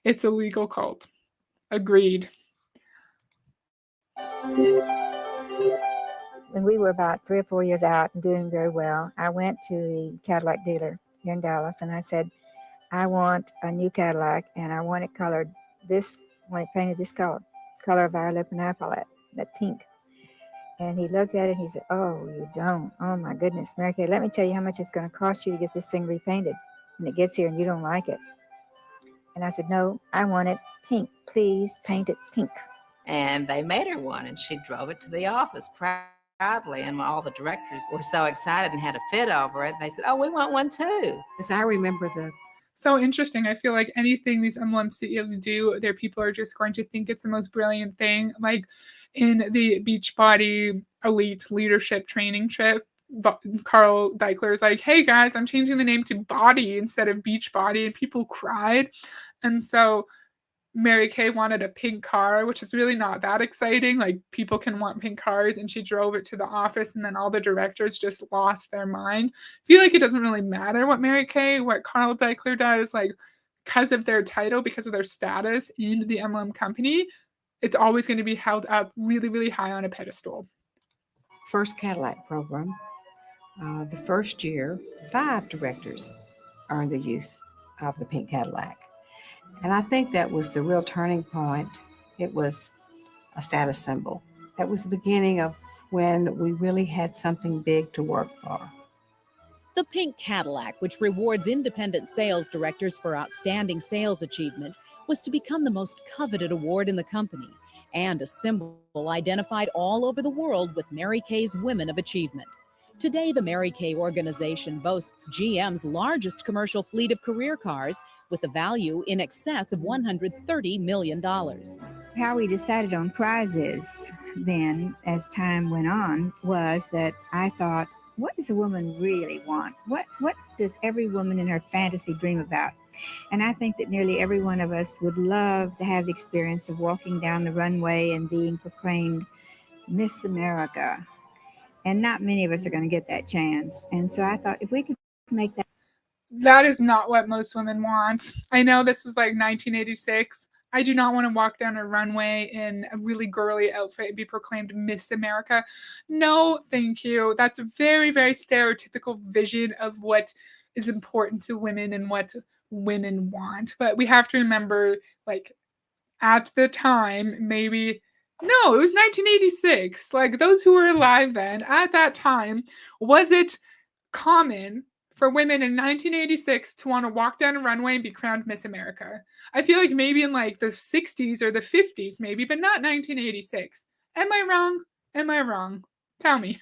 It's a legal cult. Agreed. When we were about 3 or 4 years out and doing very well, I went to the Cadillac dealer here in Dallas and I said, I want a new Cadillac and I want it colored this, I want it painted this color of Violet and Apple, that pink. And he looked at it and he said, oh, you don't. Oh my goodness, Mary Kay, let me tell you how much it's going to cost you to get this thing repainted. And it gets here and you don't like it. And I said, no, I want it pink. Please paint it pink. And they made her one, and she drove it to the office proudly. And all the directors were so excited and had a fit over it. They said, oh, we want one too. Because I remember So interesting. I feel like anything these MLM CEOs do, their people are just going to think it's the most brilliant thing. Like in the Beachbody Elite Leadership Training trip, Carl Deichler is like, hey guys, I'm changing the name to Body instead of Beachbody, and people cried. And so Mary Kay wanted a pink car, which is really not that exciting. Like people can want pink cars, and she drove it to the office, and then all the directors just lost their mind. I feel like it doesn't really matter what Carl Deichler does, like because of their title, because of their status in the MLM company, it's always going to be held up really, really high on a pedestal. First Cadillac program. The first year, 5 directors earned the use of the pink Cadillac. And I think that was the real turning point. It was a status symbol. That was the beginning of when we really had something big to work for. The Pink Cadillac, which rewards independent sales directors for outstanding sales achievement, was to become the most coveted award in the company and a symbol identified all over the world with Mary Kay's Women of Achievement. Today, the Mary Kay organization boasts GM's largest commercial fleet of career cars with a value in excess of $130 million. How we decided on prizes then, as time went on, was that I thought, what does a woman really want? What does every woman in her fantasy dream about? And I think that nearly every one of us would love to have the experience of walking down the runway and being proclaimed Miss America. And not many of us are going to get that chance. And so I thought if we could make that. That is not what most women want. I know this was like 1986. I do not want to walk down a runway in a really girly outfit and be proclaimed Miss America. No, thank you. That's a very, very stereotypical vision of what is important to women and what women want. But we have to remember, like, at the time, maybe, no, it was 1986. Like, those who were alive then, at that time, was it common for women in 1986 to want to walk down a runway and be crowned Miss America? I feel like maybe in like the 60s or the 50s, maybe, but not 1986. Am I wrong? Am I wrong? Tell me.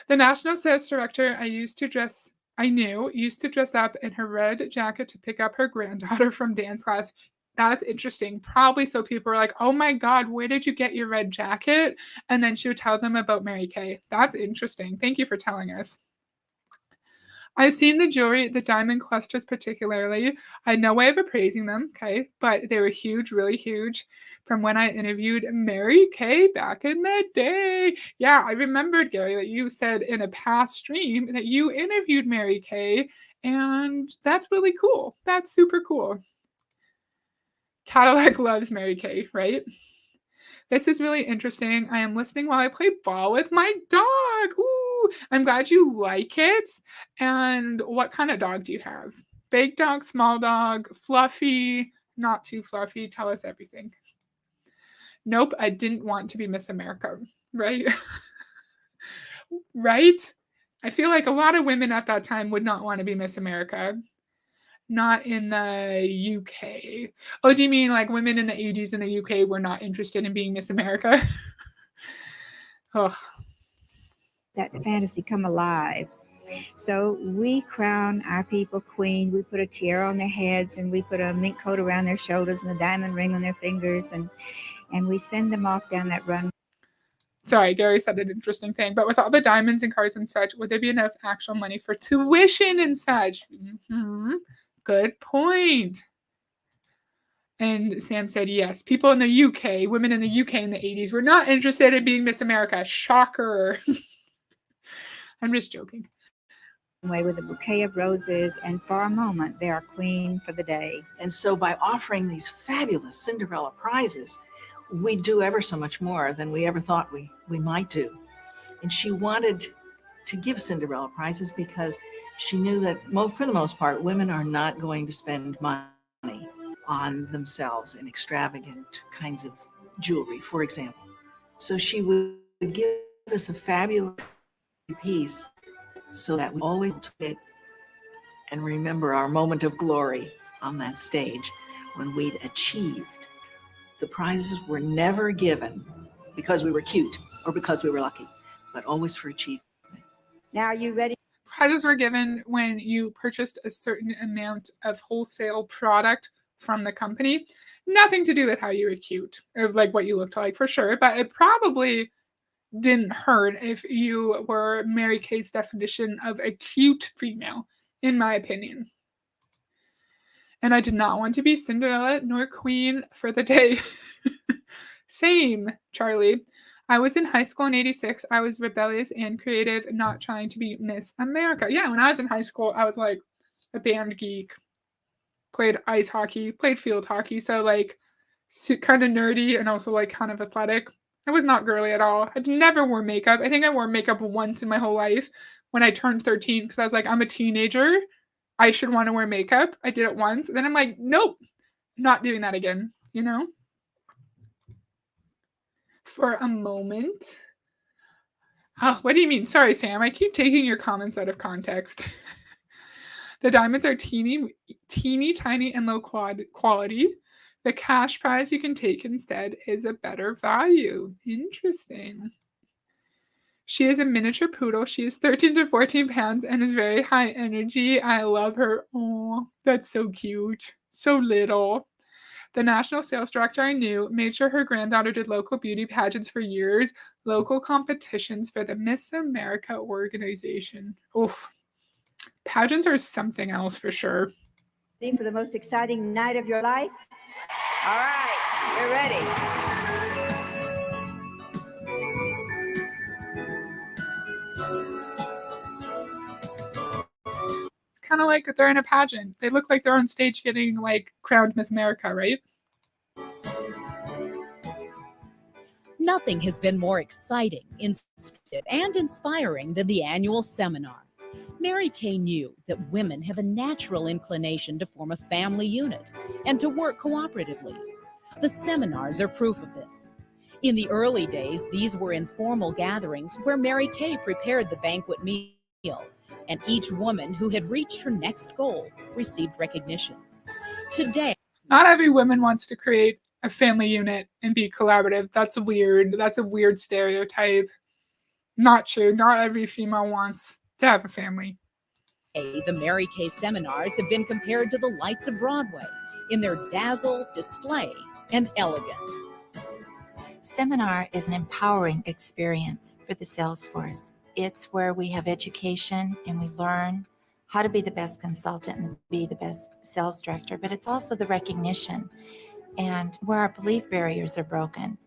The national sales director I knew used to dress up in her red jacket to pick up her granddaughter from dance class. That's interesting. Probably so people are like, oh my God, where did you get your red jacket? And then she would tell them about Mary Kay. That's interesting. Thank you for telling us. I've seen the jewelry, the diamond clusters particularly. I had no way of appraising them, okay? But they were huge, really huge from when I interviewed Mary Kay back in the day. Yeah, I remembered, Gary, that you said in a past stream that you interviewed Mary Kay, and that's really cool. That's super cool. Cadillac loves Mary Kay, right? This is really interesting. I am listening while I play ball with my dog. Ooh, I'm glad you like it. And what kind of dog do you have? Big dog, small dog, fluffy, not too fluffy? Tell us everything. Nope, I didn't want to be Miss America, right? Right? I feel like a lot of women at that time would not want to be Miss America. Not in the UK. Oh, do you mean like women in the 80s in the UK were not interested in being Miss America? Oh. That fantasy come alive. So we crown our people queen. We put a tiara on their heads and we put a mink coat around their shoulders and a diamond ring on their fingers, and we send them off down that run. Sorry, Gary said an interesting thing, but with all the diamonds and cars and such, would there be enough actual money for tuition and such? Mm-hmm. Good point. And Sam said, yes, people in the UK, women in the UK in the 80s were not interested in being Miss America. Shocker. I'm just joking. Away with a bouquet of roses, and for a moment, they are queen for the day. And so by offering these fabulous Cinderella prizes, we do ever so much more than we ever thought we might do. And she wanted to give Cinderella prizes because she knew that for the most part, women are not going to spend money on themselves in extravagant kinds of jewelry, for example. So she would give us a fabulous piece so that we always take and remember our moment of glory on that stage when we'd achieved. The prizes were never given because we were cute or because we were lucky, but always for achievement. Now, are you ready? Prizes were given when you purchased a certain amount of wholesale product from the company. Nothing to do with how you were cute or like what you looked like, for sure, but it probably didn't hurt if you were Mary Kay's definition of a cute female, in my opinion. And I did not want to be Cinderella nor queen for the day. Same, Charlie. I was in high school in 86. I was rebellious and creative, not trying to be Miss America. Yeah, when I was in high school, I was like a band geek. Played ice hockey, played field hockey. So like kind of nerdy and also like kind of athletic. I was not girly at all. I never wore makeup. I think I wore makeup once in my whole life when I turned 13 because I was like, I'm a teenager. I should want to wear makeup. I did it once. And then I'm like, nope, not doing that again, you know? For a moment. Oh, what do you mean? Sorry, Sam. I keep taking your comments out of context. The diamonds are teeny, tiny, and low quality. The cash prize you can take instead is a better value. Interesting. She is a miniature poodle. She is 13 to 14 pounds and is very high energy. I love her. Oh, that's so cute. So little. The national sales director I knew made sure her granddaughter did local beauty pageants for years, local competitions for the Miss America organization. Oof. Pageants are something else for sure. For the most exciting night of your life? All right, we're ready. It's kind of like they're in a pageant. They look like they're on stage getting like crowned Miss America, right? Nothing has been more exciting, instructive, and inspiring than the annual seminar. Mary Kay knew that women have a natural inclination to form a family unit and to work cooperatively. The seminars are proof of this. In the early days, these were informal gatherings where Mary Kay prepared the banquet meal, and each woman who had reached her next goal received recognition. Today, not every woman wants to create a family unit and be collaborative. That's weird. That's a weird stereotype. Not true. Not every female wants to have a family. The Mary Kay seminars have been compared to the lights of Broadway in their dazzle, display, and elegance. Seminar is an empowering experience for the sales force. It's where we have education and we learn how to be the best consultant and be the best sales director, but it's also the recognition and where our belief barriers are broken.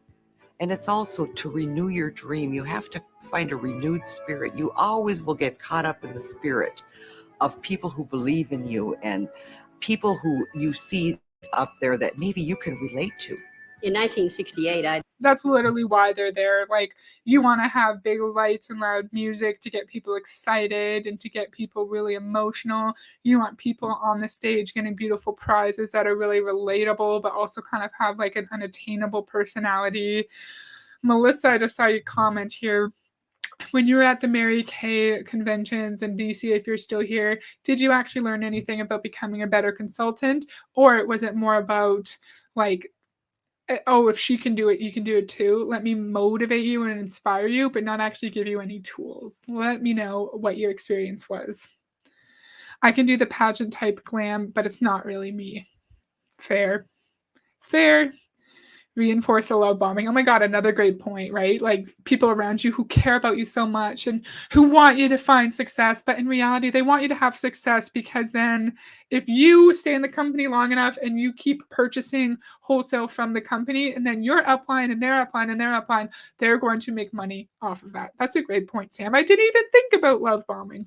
And it's also to renew your dream. You have to find a renewed spirit. You always will get caught up in the spirit of people who believe in you and people who you see up there that maybe you can relate to. In 1968, that's literally why they're there. Like, you want to have big lights and loud music to get people excited and to get people really emotional. You want people on the stage getting beautiful prizes that are really relatable, but also kind of have like an unattainable personality. Melissa, I just saw you comment here. When you were at the Mary Kay conventions in DC, if you're still here, did you actually learn anything about becoming a better consultant? Or was it more about like, oh, if she can do it, you can do it too. Let me motivate you and inspire you, but not actually give you any tools. Let me know what your experience was. I can do the pageant type glam, but it's not really me. Fair. Fair. Reinforce the love bombing. Oh my God, another great point, right? Like, people around you who care about you so much and who want you to find success, but in reality, they want you to have success because then if you stay in the company long enough and you keep purchasing wholesale from the company and then your upline and their upline and their upline, they're going to make money off of that. That's a great point, Sam. I didn't even think about love bombing.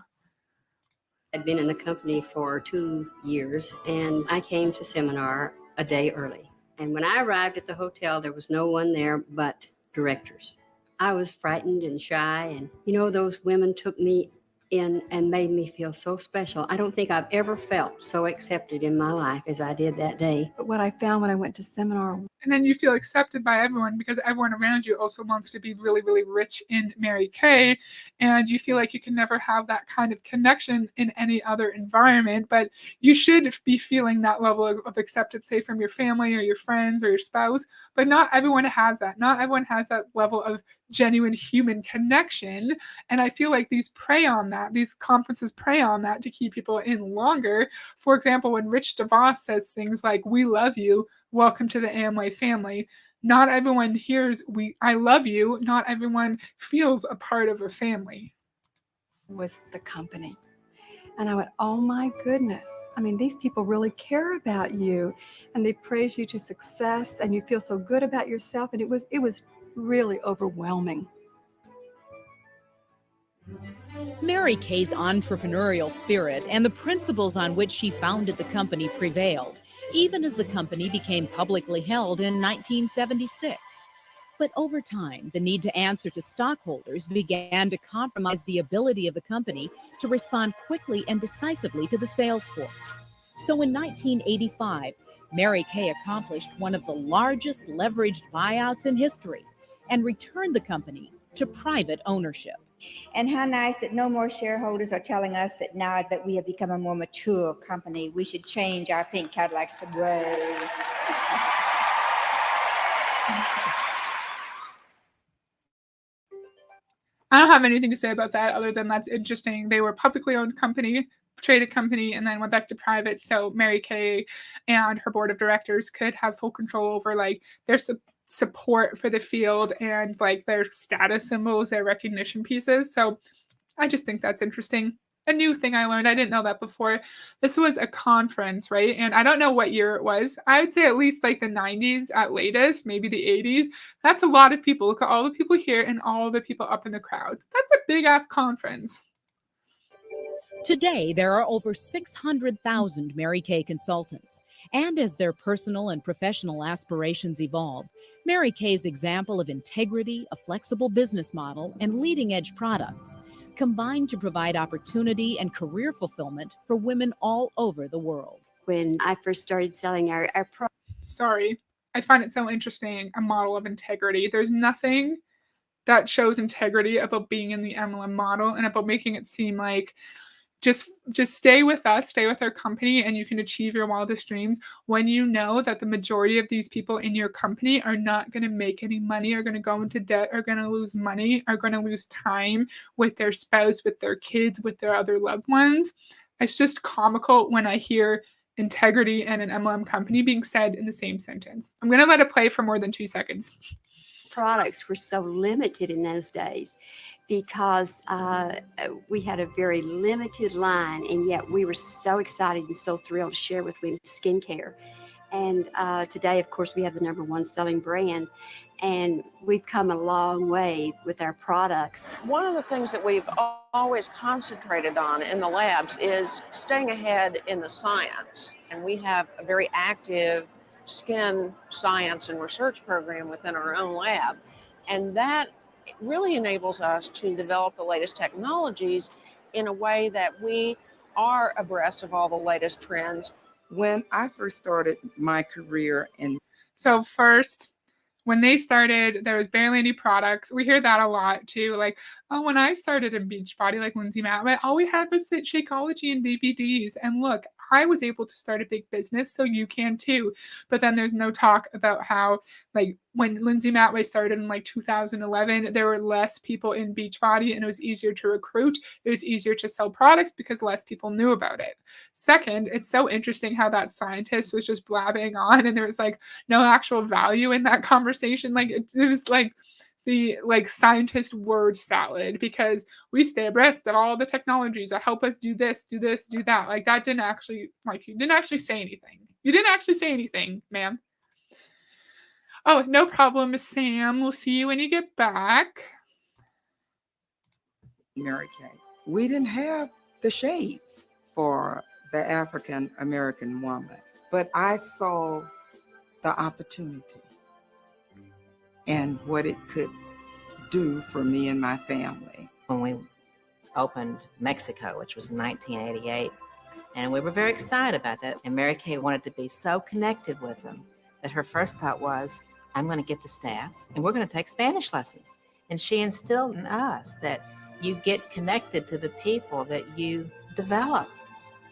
I'd been in the company for 2 years and I came to seminar a day early. And when I arrived at the hotel, there was no one there but directors. I was frightened and shy. And, you know, those women took me in and made me feel so special. I don't think I've ever felt so accepted in my life as I did that day. But what I found when I went to seminar. And then you feel accepted by everyone because everyone around you also wants to be really, really rich in Mary Kay. And you feel like you can never have that kind of connection in any other environment. But you should be feeling that level of acceptance, say from your family or your friends or your spouse. But not everyone has that. Not everyone has that level of genuine human connection. And I feel like these prey on that. These conferences prey on that to keep people in longer. For example, when Rich DeVos says things like, "We love you, welcome to the Amway family," not everyone hears "I love you." Not everyone feels a part of a family. Was the company. And I went, oh my goodness. I mean, these people really care about you and they praise you to success and you feel so good about yourself. And it was really overwhelming. Mary Kay's entrepreneurial spirit and the principles on which she founded the company prevailed, even as the company became publicly held in 1976. But over time, the need to answer to stockholders began to compromise the ability of the company to respond quickly and decisively to the sales force. So in 1985, Mary Kay accomplished one of the largest leveraged buyouts in history and returned the company to private ownership. And how nice that no more shareholders are telling us that now that we have become a more mature company, we should change our pink Cadillacs to gray. I don't have anything to say about that other than that's interesting. They were a publicly owned company, traded company, and then went back to private. So Mary Kay and her board of directors could have full control over like their support for the field and like their status symbols, their recognition pieces. So I just think that's interesting. A new thing I learned. I didn't know that before. This was a conference, right? And I don't know what year it was. I would say at least like the 90s at latest, maybe the 80s. That's a lot of people. Look at all the people here and all the people up in the crowd. That's a big ass conference. Today, there are over 600,000 Mary Kay consultants. And as their personal and professional aspirations evolve, Mary Kay's example of integrity, a flexible business model, and leading-edge products combine to provide opportunity and career fulfillment for women all over the world. When I first started selling our Sorry, I find it so interesting, a model of integrity. There's nothing that shows integrity about being in the MLM model and about making it seem like just stay with us, stay with our company, and you can achieve your wildest dreams when you know that the majority of these people in your company are not going to make any money, are going to go into debt, are going to lose money, are going to lose time with their spouse, with their kids, with their other loved ones. It's just comical when I hear integrity and an MLM company being said in the same sentence. I'm going to let it play for more than 2 seconds. products were so limited in those days because we had a very limited line, and yet we were so excited and so thrilled to share with women skincare. And today, of course, we have the #1 selling brand, and we've come a long way with our products. One of the things that we've always concentrated on in the labs is staying ahead in the science. And we have a very active skin science and research program within our own lab. And that really enables us to develop the latest technologies in a way that we are abreast of all the latest trends. When I first started my career in So first, when they started, there was barely any products. We hear that a lot too. Like, oh, when I started in Beachbody, like Lindsay Matway, all we had was Shakeology and DVDs. And look, I was able to start a big business, so you can too. But then there's no talk about how, like, when Lindsay Matway started in like 2011, there were less people in Beachbody and it was easier to recruit. It was easier to sell products because less people knew about it. Second, it's so interesting how that scientist was just blabbing on and there was like no actual value in that conversation. Like it was like the scientist word salad because we stay abreast of all the technologies that help us do this, do that. Like that didn't actually, like you didn't actually say anything. You didn't actually say anything, ma'am. Oh, no problem, Miss Sam. We'll see you when you get back. Mary Kay, we didn't have the shades for the African American woman, but I saw the opportunity and what it could do for me and my family. When we opened Mexico, which was in 1988, and we were very excited about that. And Mary Kay wanted to be so connected with them that her first thought was, I'm going to get the staff and we're going to take Spanish lessons. And she instilled in us that you get connected to the people that you develop.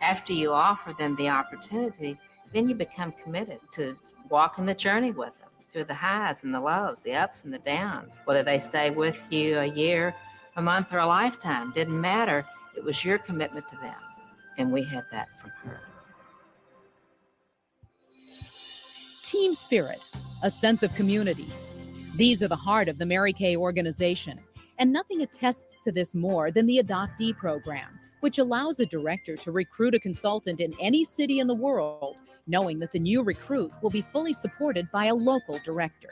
After you offer them the opportunity, then you become committed to walking the journey with them through the highs and the lows, the ups and the downs. Whether they stay with you a year, a month, or a lifetime, didn't matter. It was your commitment to them. And we had that from her. Team spirit, a sense of community. These are the heart of the Mary Kay organization, and nothing attests to this more than the Adoptee program, which allows a director to recruit a consultant in any city in the world, knowing that the new recruit will be fully supported by a local director.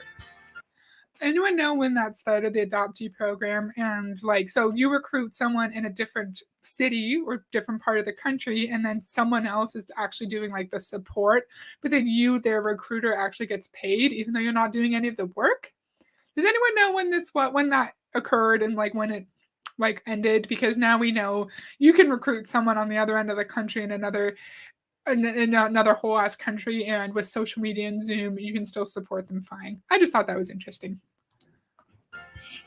Anyone know when that started, the Adoptee program? And like, so you recruit someone in a different city or different part of the country, and then someone else is actually doing like the support, but then you, their recruiter, actually gets paid even though you're not doing any of the work? Does anyone know when that occurred and like when it like ended? Because now we know you can recruit someone on the other end of the country in another whole ass country, and with social media and Zoom, you can still support them fine. I just thought that was interesting.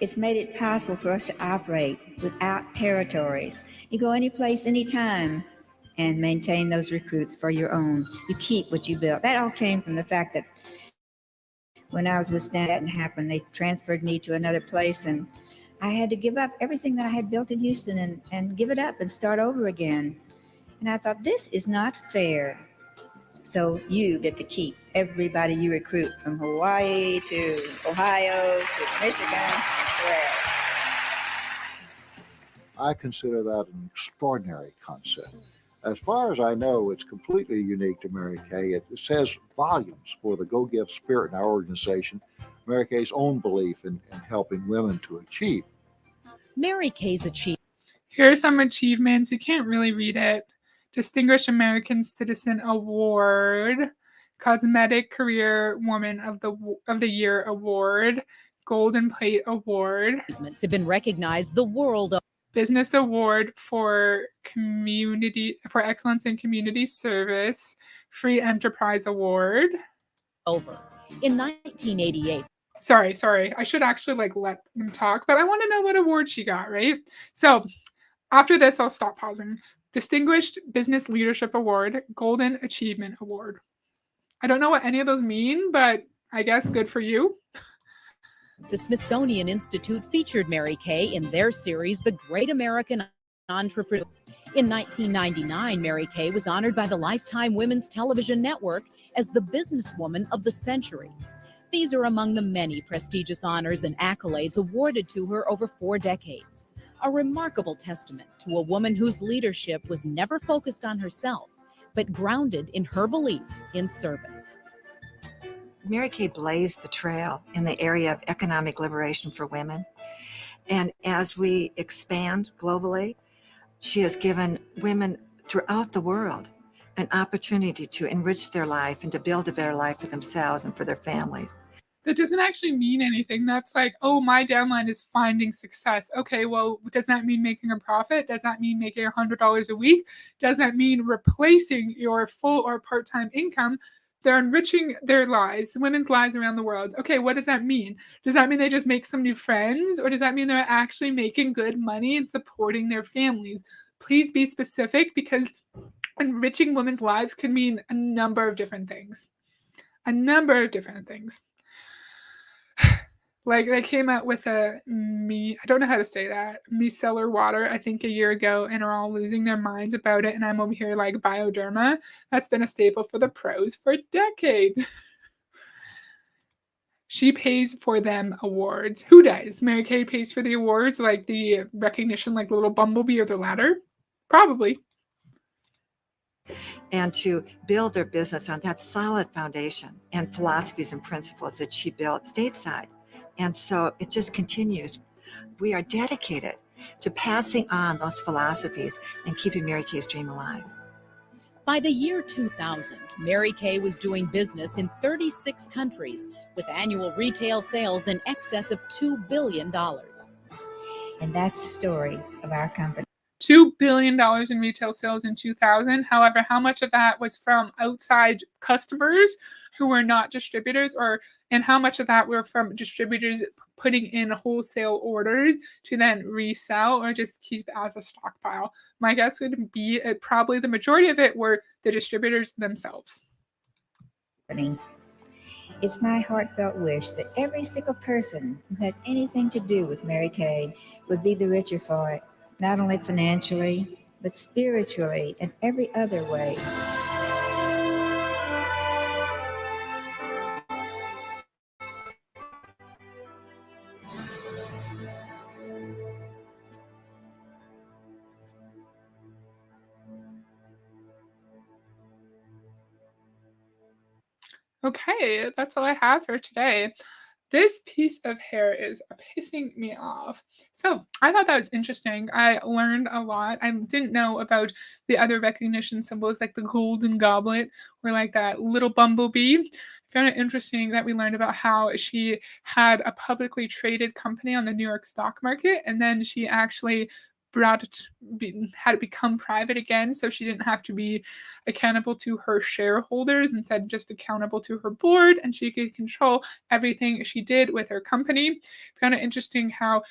It's made it possible for us to operate without territories. You go any place, anytime, and maintain those recruits for your own. You keep what you built. That all came from the fact that when I was with Stan, that didn't happen. They transferred me to another place, and I had to give up everything that I had built in Houston and give it up and start over again. And I thought, this is not fair. So you get to keep everybody you recruit, from Hawaii to Ohio to Michigan and wherever. I consider that an extraordinary concept. As far as I know, it's completely unique to Mary Kay. It says volumes for the Go Give spirit in our organization, Mary Kay's own belief in helping women to achieve. Mary Kay's achievement. Here are some achievements. You can't really read it. Distinguished American Citizen Award, Cosmetic Career Woman of the Year Award, Golden Plate Award. Have been recognized the world over. Business Award for excellence in community service, Free Enterprise Award. Over. In 1988. Sorry. I should actually like let them talk, but I want to know what award she got, right? So after this, I'll stop pausing. Distinguished Business Leadership Award, Golden Achievement Award. I don't know what any of those mean, but I guess good for you. The Smithsonian Institute featured Mary Kay in their series, The Great American Entrepreneur. In 1999, Mary Kay was honored by the Lifetime Women's Television Network as the Businesswoman of the Century. These are among the many prestigious honors and accolades awarded to her over 4 decades. A remarkable testament to a woman whose leadership was never focused on herself, but grounded in her belief in service. Mary Kay blazed the trail in the area of economic liberation for women. And as we expand globally, she has given women throughout the world an opportunity to enrich their life and to build a better life for themselves and for their families. That doesn't actually mean anything. That's like, oh, my downline is finding success. Okay, well, does that mean making a profit? Does that mean making $100 a week? Does that mean replacing your full or part-time income? They're enriching their lives, women's lives around the world. Okay, what does that mean? Does that mean they just make some new friends? Or does that mean they're actually making good money and supporting their families? Please be specific, because enriching women's lives can mean a number of different things. Like they came out with I don't know how to say that, micellar water, I think a year ago, and are all losing their minds about it. And I'm over here like Bioderma. That's been a staple for the pros for decades. She pays for them awards. Who does? Mary Kay pays for the awards, like the recognition, like the little bumblebee or the ladder? Probably. And to build their business on that solid foundation and philosophies and principles that she built stateside. And so it just continues. We are dedicated to passing on those philosophies and keeping Mary Kay's dream alive. By the year 2000, Mary Kay was doing business in 36 countries with annual retail sales in excess of $2 billion. And that's the story of our company. $2 billion in retail sales in 2000. However, how much of that was from outside customers who were not distributors, and how much of that were from distributors putting in wholesale orders to then resell or just keep as a stockpile? My guess would be probably the majority of it were the distributors themselves. It's my heartfelt wish that every single person who has anything to do with Mary Kay would be the richer for it, not only financially, but spiritually and every other way. Okay, that's all I have for today. This piece of hair is pissing me off. So I thought that was interesting. I learned a lot. I didn't know about the other recognition symbols like the golden goblet or like that little bumblebee. Found it interesting that we learned about how she had a publicly traded company on the New York stock market, and then she actually had it become private again, so she didn't have to be accountable to her shareholders, instead just accountable to her board, and she could control everything she did with her company. Found it interesting how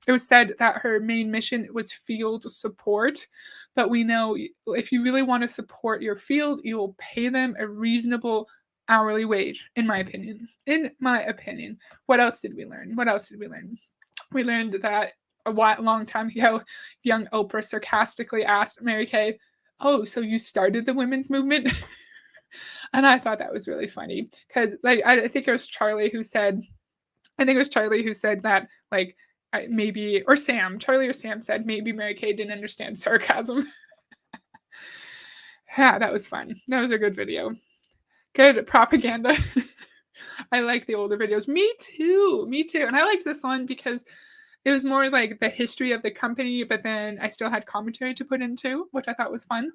it was said that her main mission was field support, but we know if you really want to support your field, you will pay them a reasonable hourly wage, in my opinion. In my opinion. What else did we learn? We learned that a long time ago, young Oprah sarcastically asked Mary Kay, "Oh, so you started the women's movement?" And I thought that was really funny because, like, I think it was Charlie who said that, like, maybe, or Sam, Charlie or Sam said maybe Mary Kay didn't understand sarcasm. Yeah, that was fun. That was a good video. Good propaganda. I like the older videos. Me too. And I liked this one because it was more like the history of the company, but then I still had commentary to put into, which I thought was fun.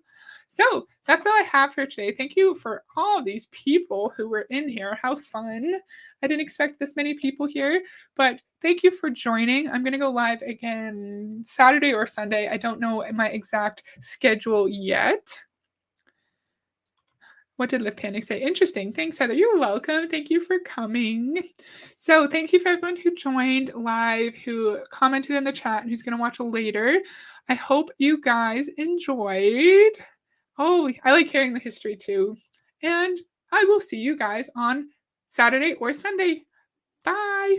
So that's all I have for today. Thank you for all these people who were in here. How fun. I didn't expect this many people here, but thank you for joining. I'm going to go live again Saturday or Sunday. I don't know my exact schedule yet. What did Live Panic say? Interesting. Thanks, Heather. You're welcome. Thank you for coming. So thank you for everyone who joined live, who commented in the chat, and who's going to watch later. I hope you guys enjoyed. Oh, I like hearing the history too. And I will see you guys on Saturday or Sunday. Bye.